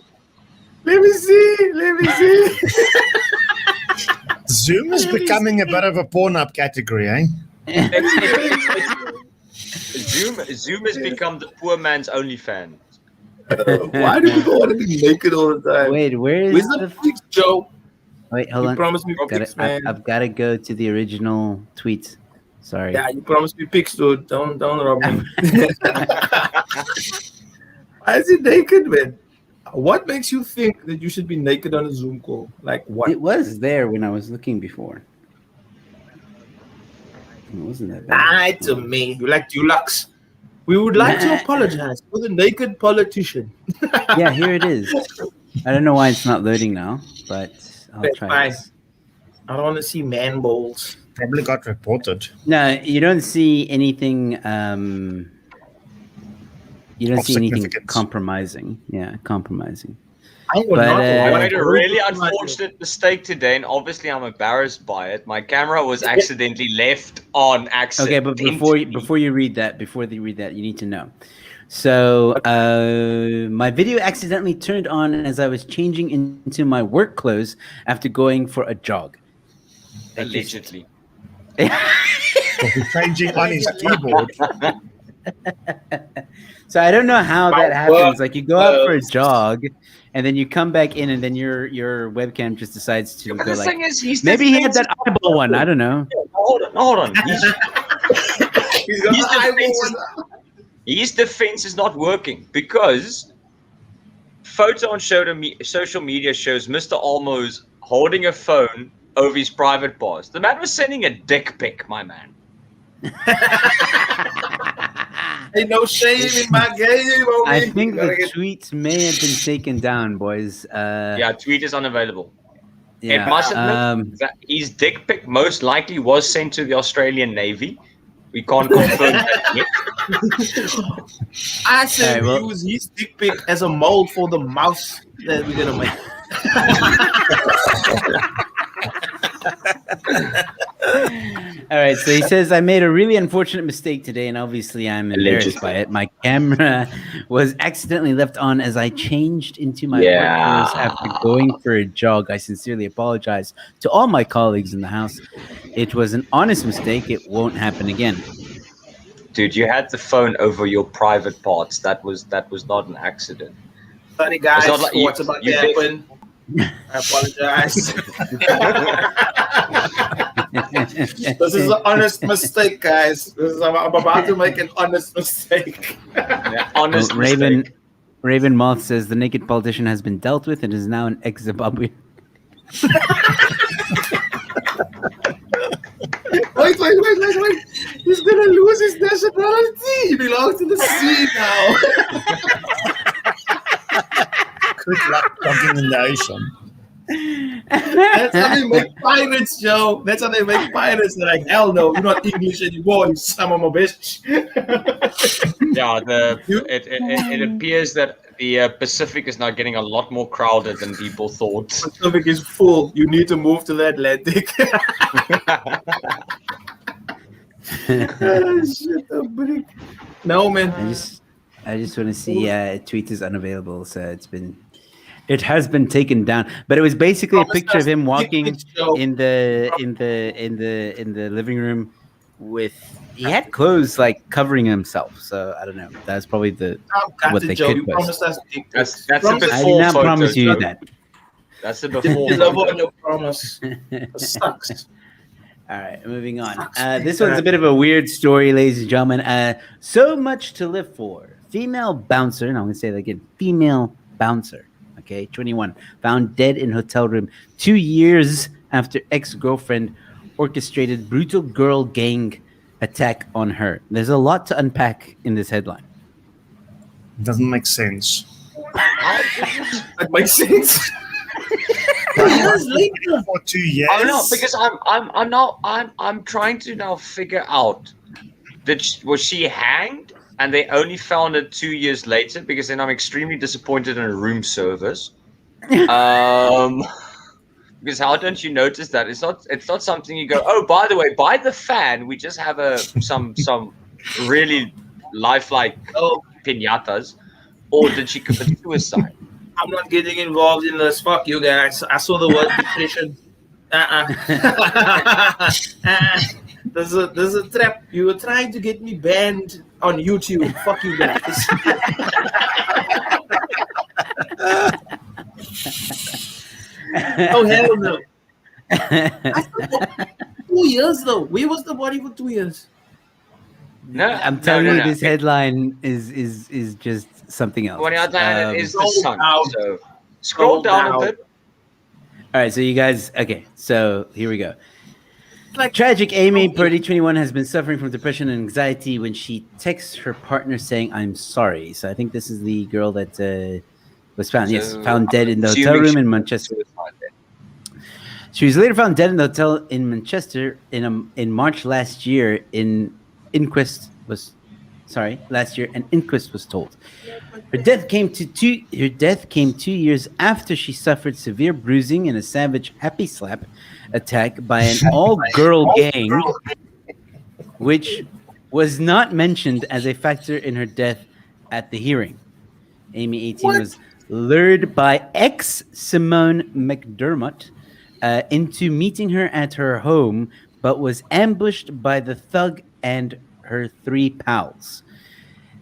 Let me see. Zoom is becoming a bit of a porn-up category, eh? Zoom has become the poor man's OnlyFans. Why do people want to be naked all the time? Wait, where's the pics, Joe? Wait, hold on. Promise me pics, man. I've got to go to the original tweets. Sorry. Yeah, you promised me pics, dude. Don't rob me. Why is he naked, man? What makes you think that you should be naked on a Zoom call? Like what? It was there when I was looking before. It wasn't that bad. Lie to me. You like Dulux. We would like to apologize for the naked politician. Yeah, here it is. I don't know why it's not loading now, but I'll try this. I don't want to see man balls. Probably got reported. No, you don't see anything. You don't Of see anything significance. compromising. Yeah, compromising. I would But, not I Uh, made a really unfortunate mistake today, and obviously I'm embarrassed by it. My camera was accidentally left on accident. Okay, but before you read that, you need to know. So my video accidentally turned on as I was changing into my work clothes after going for a jog. Allegedly. He's changing on his keyboard. So I don't know how My that happens. work Like you go out for a clothes. jog, and then you come back in, and then your webcam just decides to But go the like thing is, maybe he had that eyeball one. I don't know. Hold on. He's got His the eyeball defense is- one. His defense is not working because photo on social media shows Mr. Almo's holding a phone over his private parts. The man was sending a dick pic, my man. Ain't no shame in my game, homie. I think Gotta the get- tweets may have been taken down, boys. Yeah, tweet is unavailable. Yeah. It must admit that his dick pic most likely was sent to the Australian Navy. We can't confirm that yet. I said Alright, well- use his dick pic as a mold for the mouse that we're gonna make. All right, so he says, I made a really unfortunate mistake today, and obviously I'm embarrassed by it. My camera was accidentally left on as I changed into my work clothes after going for a jog. I sincerely apologize to all my colleagues in the house. It was an honest mistake. It won't happen again. Dude, you had the phone over your private parts. That was not an accident. Sorry guys, It's not like what's about to happen? I apologize. This is an honest mistake, guys. I'm about to make an honest mistake. Yeah, honest Raven mistake. Raven Moth says the naked politician has been dealt with and is now an ex-Zimbabwean. Wait. He's gonna lose his nationality. He belongs to the sea now. Good luck talking in the ocean. That's how they make pirates, Joe. That's how they make pirates. They're like, hell no, you're not English anymore, you son of a bitch. Yeah, it appears that the Pacific is now getting a lot more crowded than people thought. Pacific is full. You need to move to the Atlantic. Shit, a brick. No, man. I just want to see tweet is unavailable, so it has been taken down. But it was basically a picture of him walking in the living room he had clothes like covering himself. So I don't know. That's probably what the Joe. kid You was. promised us dick pics. That's a Promise- I before did not photo, promise you Joe. that. That's the You before never photo. on your promise. It sucks. All right, moving on. This one's a bit of a weird story, ladies and gentlemen. So much to live for. Female bouncer, and I'm going to say that again, female bouncer, okay, 21, found dead in hotel room 2 years after ex-girlfriend orchestrated brutal girl gang attack on her. There's a lot to unpack in this headline. Doesn't make sense. That makes sense. 2 years later. For 2 years. I don't know because I'm trying to now figure out was she hanged and they only found it 2 years later, because then I'm extremely disappointed in a room service. Because how don't you notice that? It's not something you go, oh, by the way, by the fan, we just have some really lifelike piñatas, or did she commit suicide? I'm not getting involved in this. Fuck you guys. I saw the word depression. There's a trap. You were trying to get me banned on YouTube. Fuck you guys. Oh hell no. 2 years though. Where was the body for 2 years? No, I'm telling you, no. this headline is just something else. What it is the sun. down. So scroll down a bit. All right, so you guys, okay, so here we go. Tragic Amy Purdy, 21, has been suffering from depression and anxiety when she texts her partner saying, "I'm sorry." So I think this is the girl that was found, found dead in the hotel room in Manchester. She was later found dead in the hotel in Manchester in March last year. An inquest was told. Her death came 2 years after she suffered severe bruising in a savage happy slap attack by an all-girl gang, which was not mentioned as a factor in her death at the hearing. Amy, 18, was lured by ex-Simone McDermott into meeting her at her home, but was ambushed by the thug and her 3 pals.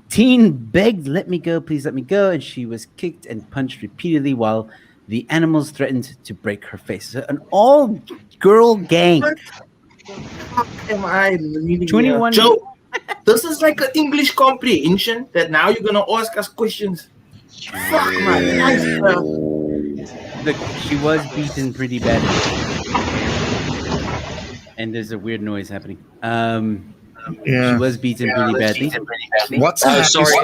Teen begged, "Let me go, please let me go," and she was kicked and punched repeatedly while the animals threatened to break her face. So an all-girl gang. What the fuck am I reading 21 here? Joe, this is like an English comprehension that now you're going to ask us questions. Fuck my life, bro. Look, she was beaten pretty badly. And there's a weird noise happening. She was beaten pretty badly. What's Oh, happening? sorry.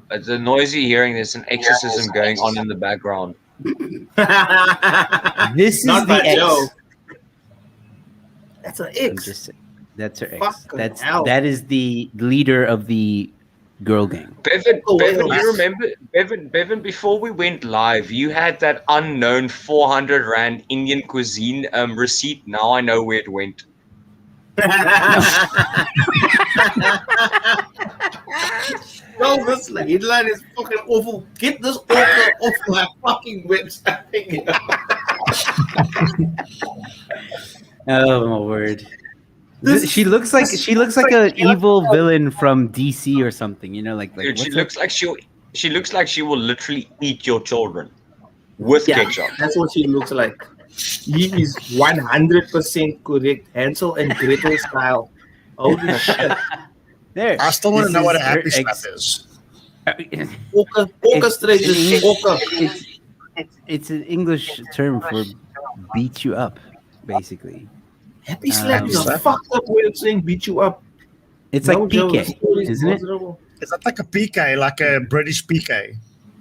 It's the noise you're hearing. There's an exorcism going on in the background. This is Not the by ex. Joe. That's an I'm X. just saying. That's her ex. Fucking hell. That is the leader of the girl gang. Bevan, Oh, wait, you wait. remember, Bevan, before we went live, you had that unknown 400 Rand Indian cuisine receipt. Now I know where it went. No, this headline is fucking awful. Get this author off my fucking website. Oh my word! This- She looks like an evil villain from DC or something. You know, like Dude, she what's looks like she will literally eat your children with ketchup. That's what she looks like. He is 100% correct. Hansel and Gretel style. Holy shit. there? I still want to This know what a is her happy slap ex- is. Orchestrated. It's an English term for beat you up, basically. Happy slap is a slap. fucked up way of saying beat you up. It's No, like Joe, PK, the story is isn't it? miserable. Is that like a PK, like a British PK?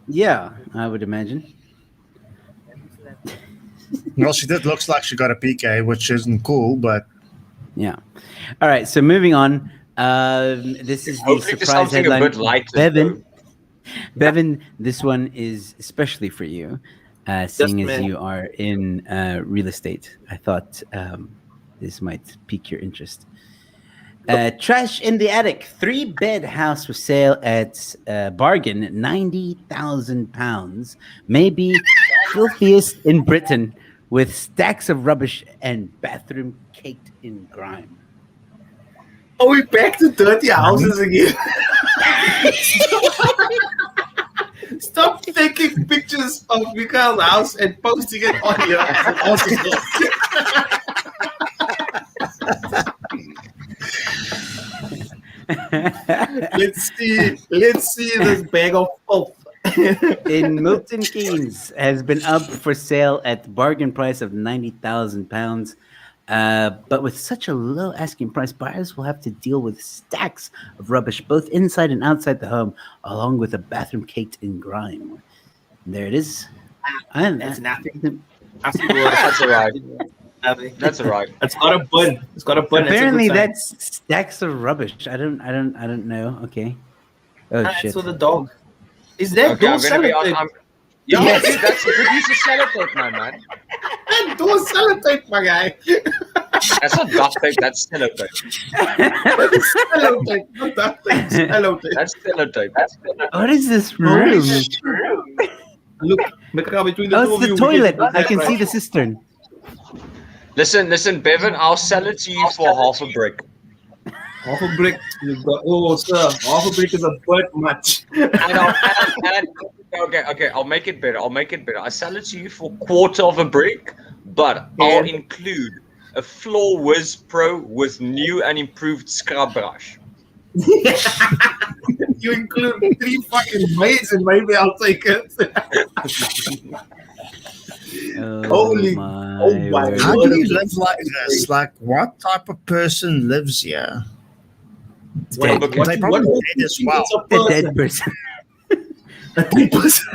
Yeah, I would imagine. Well, she did looks like she got a PK, which isn't cool, but Yeah. All right. So moving on. This is the Hopefully there's surprise something a headline. bit lighter, Bevan, Bevan, this one is especially for you, seeing as man. you are in real estate. I thought this might pique your interest. Trash in the attic. 3-bed house for sale at bargain, £90,000. Maybe filthiest in Britain, with stacks of rubbish and bathroom caked in grime. Are we back to dirty houses again? Stop taking pictures of Mikael's house and posting it on your article. Let's see this bag of filth. In Milton Keynes has been up for sale at bargain price of £90,000. But with such a low asking price, buyers will have to deal with stacks of rubbish both inside and outside the home, along with a bathroom caked in grime. And there it is. That's nothing. That's all right. That's all right. It's got a bun. It's got a bun. Apparently, that's stacks of rubbish. I don't know. Okay. Oh That's shit. for the dog. Is that Okay, door I'm gonna be sellotape? on. Yeah, dude, that's a good use of sellotape, man. Door sellotape, my guy. That's not duct tape. That's sellotape. Sellotape, not duct tape. Sellotape. That's sellotape. What is this Holy room? shit. Look, Mikael, between the Oh, two it's of you, the we toilet. can- I can see the cistern. Listen, Bevan. I'll sell it to you for half a brick. Half a brick. You've got, oh, sir, half a brick is a bit much. Okay. I'll make it better. I sell it to you for quarter of a brick, but I'll include a Floor Whiz Pro with new and improved scrub brush. You include 3 fucking maids and maybe I'll take it. Holy- my oh my word. how do you live like this? Like, what type of person lives here? Dead. What- They probably what- dead as well. it's a The person. dead person. A dead person.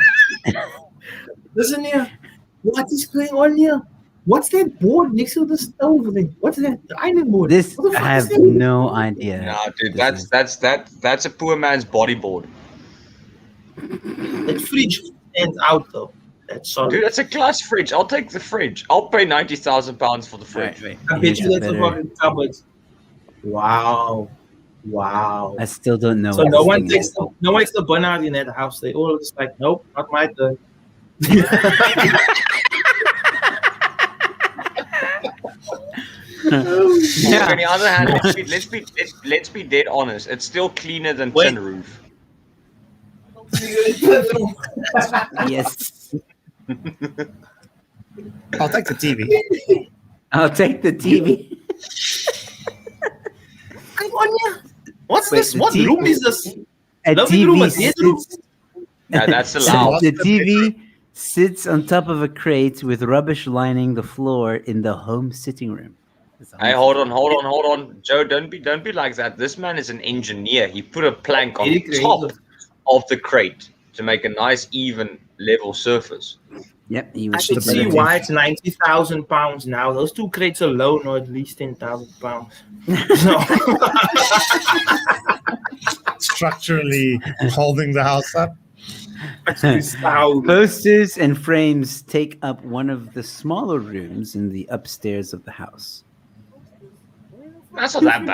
Listen here. What is going on here? What's that board next to the stove? What's that? The iron board. This What the I fuck have is that? no idea. Nah, dude, This that's a poor man's bodyboard. That fridge stands out though. That's solid. Dude, that's a glass fridge. I'll take the fridge. I'll pay £90,000 for the fridge. Wait, I bet here's you a that's a better- fucking cupboard. Wow. I still don't know. So what no this one thing takes is. no one takes the bun out in that house. They all just like, nope, not my turn. Yeah. On the other hand, let's be dead honest. It's still cleaner than Wait. tin roof. Yes, I'll take the TV. I'll take the TV. Come on, yeah. What's Wait, this? the What TV room is this? A Lovely room, TV a theater room? sits, Yeah, that's allowed. the TV sits on top of a crate with rubbish lining the floor in the home sitting room. It's a home Hey, hold on, Joe. Don't be like that. This man is an engineer. He put a plank on Very top creative. of the crate to make a nice, even, level surface. Yep, he I was can see stability. why it's 90,000 pounds now. Those two crates alone are at least 10,000 pounds. So, Structurally holding the house up. it's 1,000. Posters and frames take up one of the smaller rooms in the upstairs of the house. That's not that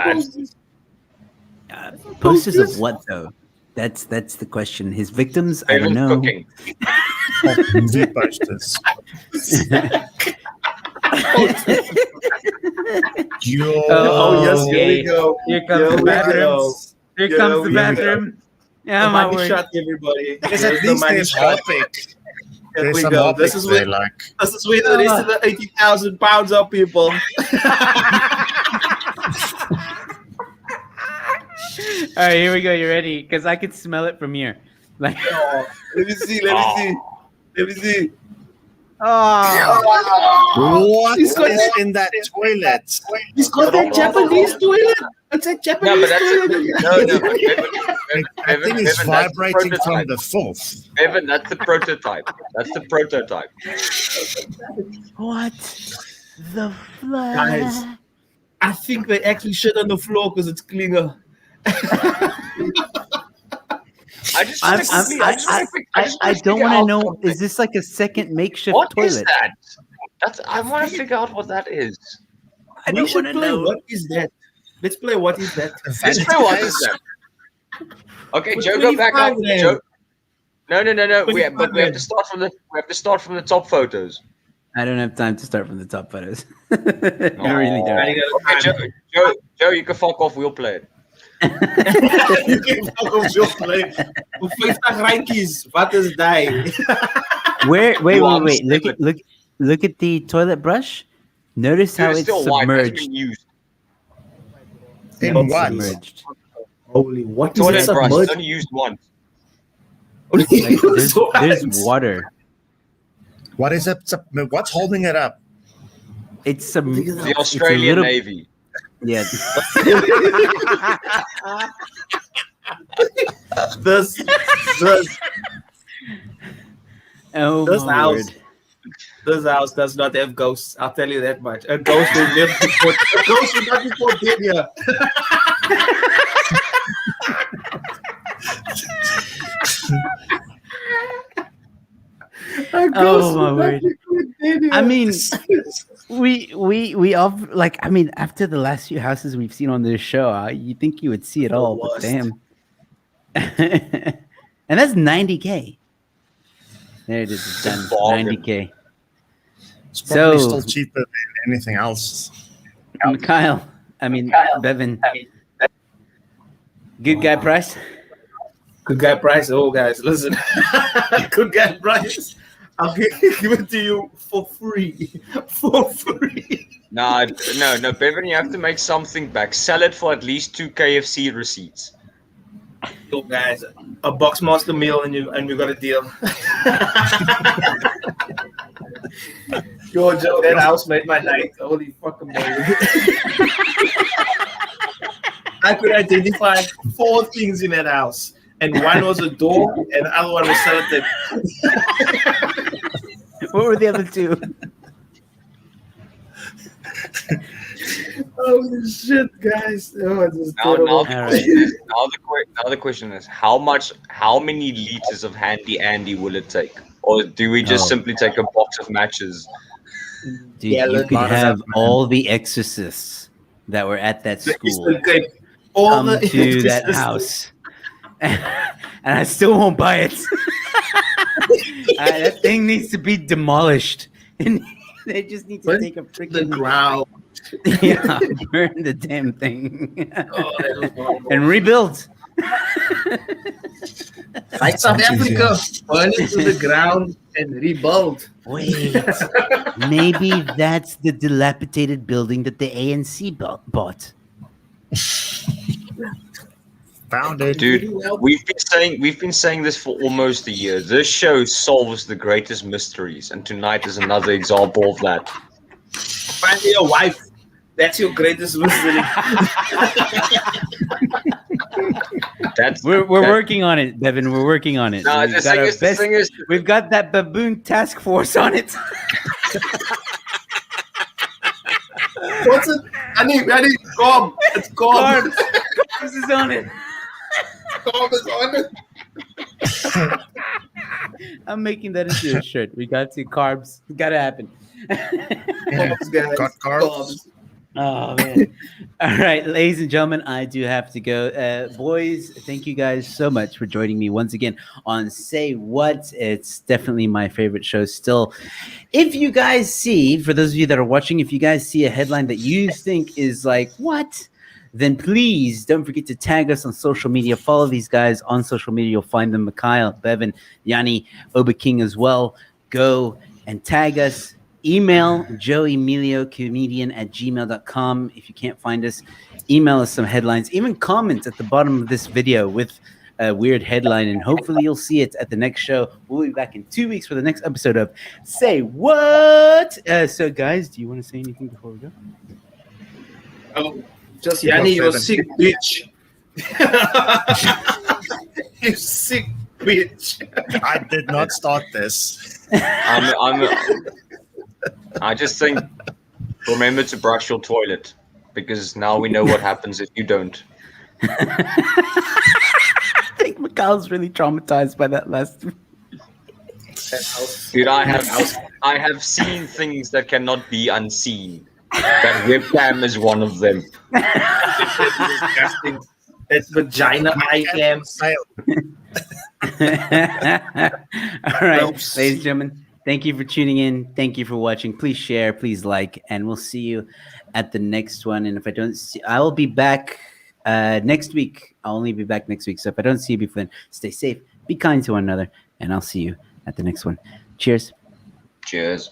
bad. Posters of what though? That's the question. His victims, I don't Evan's know. cooking. Movie posters. Yo. Oh, yes, here we go. Here comes the bathrooms. Here comes the bathroom. Yeah, The my money word. shot, everybody. There's Here's at the least money there's shot. Hopic. Here There's we some go. Hopic This is there, where like. the rest of the 80,000 pounds are, people. All right, here we go. You ready? Because I could smell it from here. Like, Oh, let me see. oh, What He's got is that- in that toilet? He's got that Japanese toilet. It's a No, Japanese but that's toilet. I think it's vibrating from the filth. Evan, that's the prototype. That's the prototype. what the fuck? Guys. I think they actually shit on the floor because it's cleaner. I just I don't want to know. Something. Is this like a second makeshift What toilet? is that? I want to figure out what that is. I We don't should want to play. know. What is that? Let's play. What is that? Let's play what is that? Okay, For Joe, go back up. 25 Joe. No. We have 25 to start from the top photos. I don't have time to start from the top photos. I really don't. I gotta Okay, Joe, you can fuck off. We'll play it. You can fuck off your play. Voor 50 rijntjes. Wat is die? Wait. Wow, Look at the toilet brush. Notice how Dude, it's still white. That's submerged. been used. In It's what? submerged. Holy, what is Toilet that brush. It's submerged? only used once. Like, there's water. What is it? What's holding it up? It's The Australian little, Navy. Yeah. This Oh This my house. word. This house does not have ghosts. I'll tell you that much. A ghost will live before. A ghost will not before dead here. Oh my word. I mean, we all like. I mean, after the last few houses we've seen on this show, you think you would see it all, but Worst. damn. And that's 90K. There it is. It's done. Bargain. 90K. It's probably So- still cheaper than anything else. Bevan. Good guy price. Good guy price. Oh, guys, listen. Good guy price. I'll give it to you for free. For free. No, Bevan, you have to make something back. Sell it for at least 2 KFC receipts. Yo, guys, a Boxmaster meal and we got a deal. Yo, Joe, that house made my night. Holy fucking moly. I could identify 4 things in that house. And one was a door, and the other one was sellotape. What were the other two? Holy shit, guys! Oh, this is Now, terrible. the question is, how many liters of Handy Andy will it take? Or do we just Oh. simply take a box of matches? Dude, Yeah, you look, could lot of have that, man. all the exorcists that were at that The school Eastern Cape. All come the to that Eastern- house, and I still won't buy it. That thing needs to be demolished, and they just need to Burn take a the freaking ground. yeah, burn the damn thing Oh, that was horrible. and rebuild. Like South Sounds easier. Africa, burn it to the ground and rebuild. Wait, maybe that's the dilapidated building that the ANC bought. Found it. Dude, we've been saying this for almost a year. This show solves the greatest mysteries, and tonight is another example of that. Find your wife. That's your greatest mystery. We're working on it, Devin. We're working on it. No, We've the got thing our is, the thing is, we've got that baboon task force on it. What's it? I need Cobb. It's Cobb. This is on it. Cobb is on it. I'm making that into a shirt. We got to carbs. It's gotta happen. Cobb's, guys. Got carbs. Oh man! All right, ladies and gentlemen, I do have to go. Boys, thank you guys so much for joining me once again on Say What. It's definitely my favorite show still. If you guys see, for those of you that are watching, if you guys see a headline that you think is like, what? Then please don't forget to tag us on social media. Follow these guys on social media. You'll find them, Mikhail, Bevan, Yanni, Oba King as well. Go and tag us. Email joeemiliocomedian@gmail.com. If you can't find us, email us some headlines. Even comment at the bottom of this video with a weird headline, and hopefully you'll see it at the next show. We'll be back in 2 weeks for the next episode of Say What? So, guys, do you want to say anything before we go? Oh, just Yanni, you're Seven. sick, bitch. You sick, bitch. I did not start this. I just think, remember to brush your toilet, because now we know what happens if you don't. I think Mikhail's really traumatized by that last. Dude, I have seen things that cannot be unseen. That webcam is one of them. Disgusting. It's vagina eye cam. All right, Gross. ladies and gentlemen, thank you for tuning in. Thank you for watching. Please share, please like, and we'll see you at the next one. And if I don't see, I will be back next week. I'll only be back next week. So if I don't see you before then, stay safe, be kind to one another, and I'll see you at the next one. Cheers. Cheers.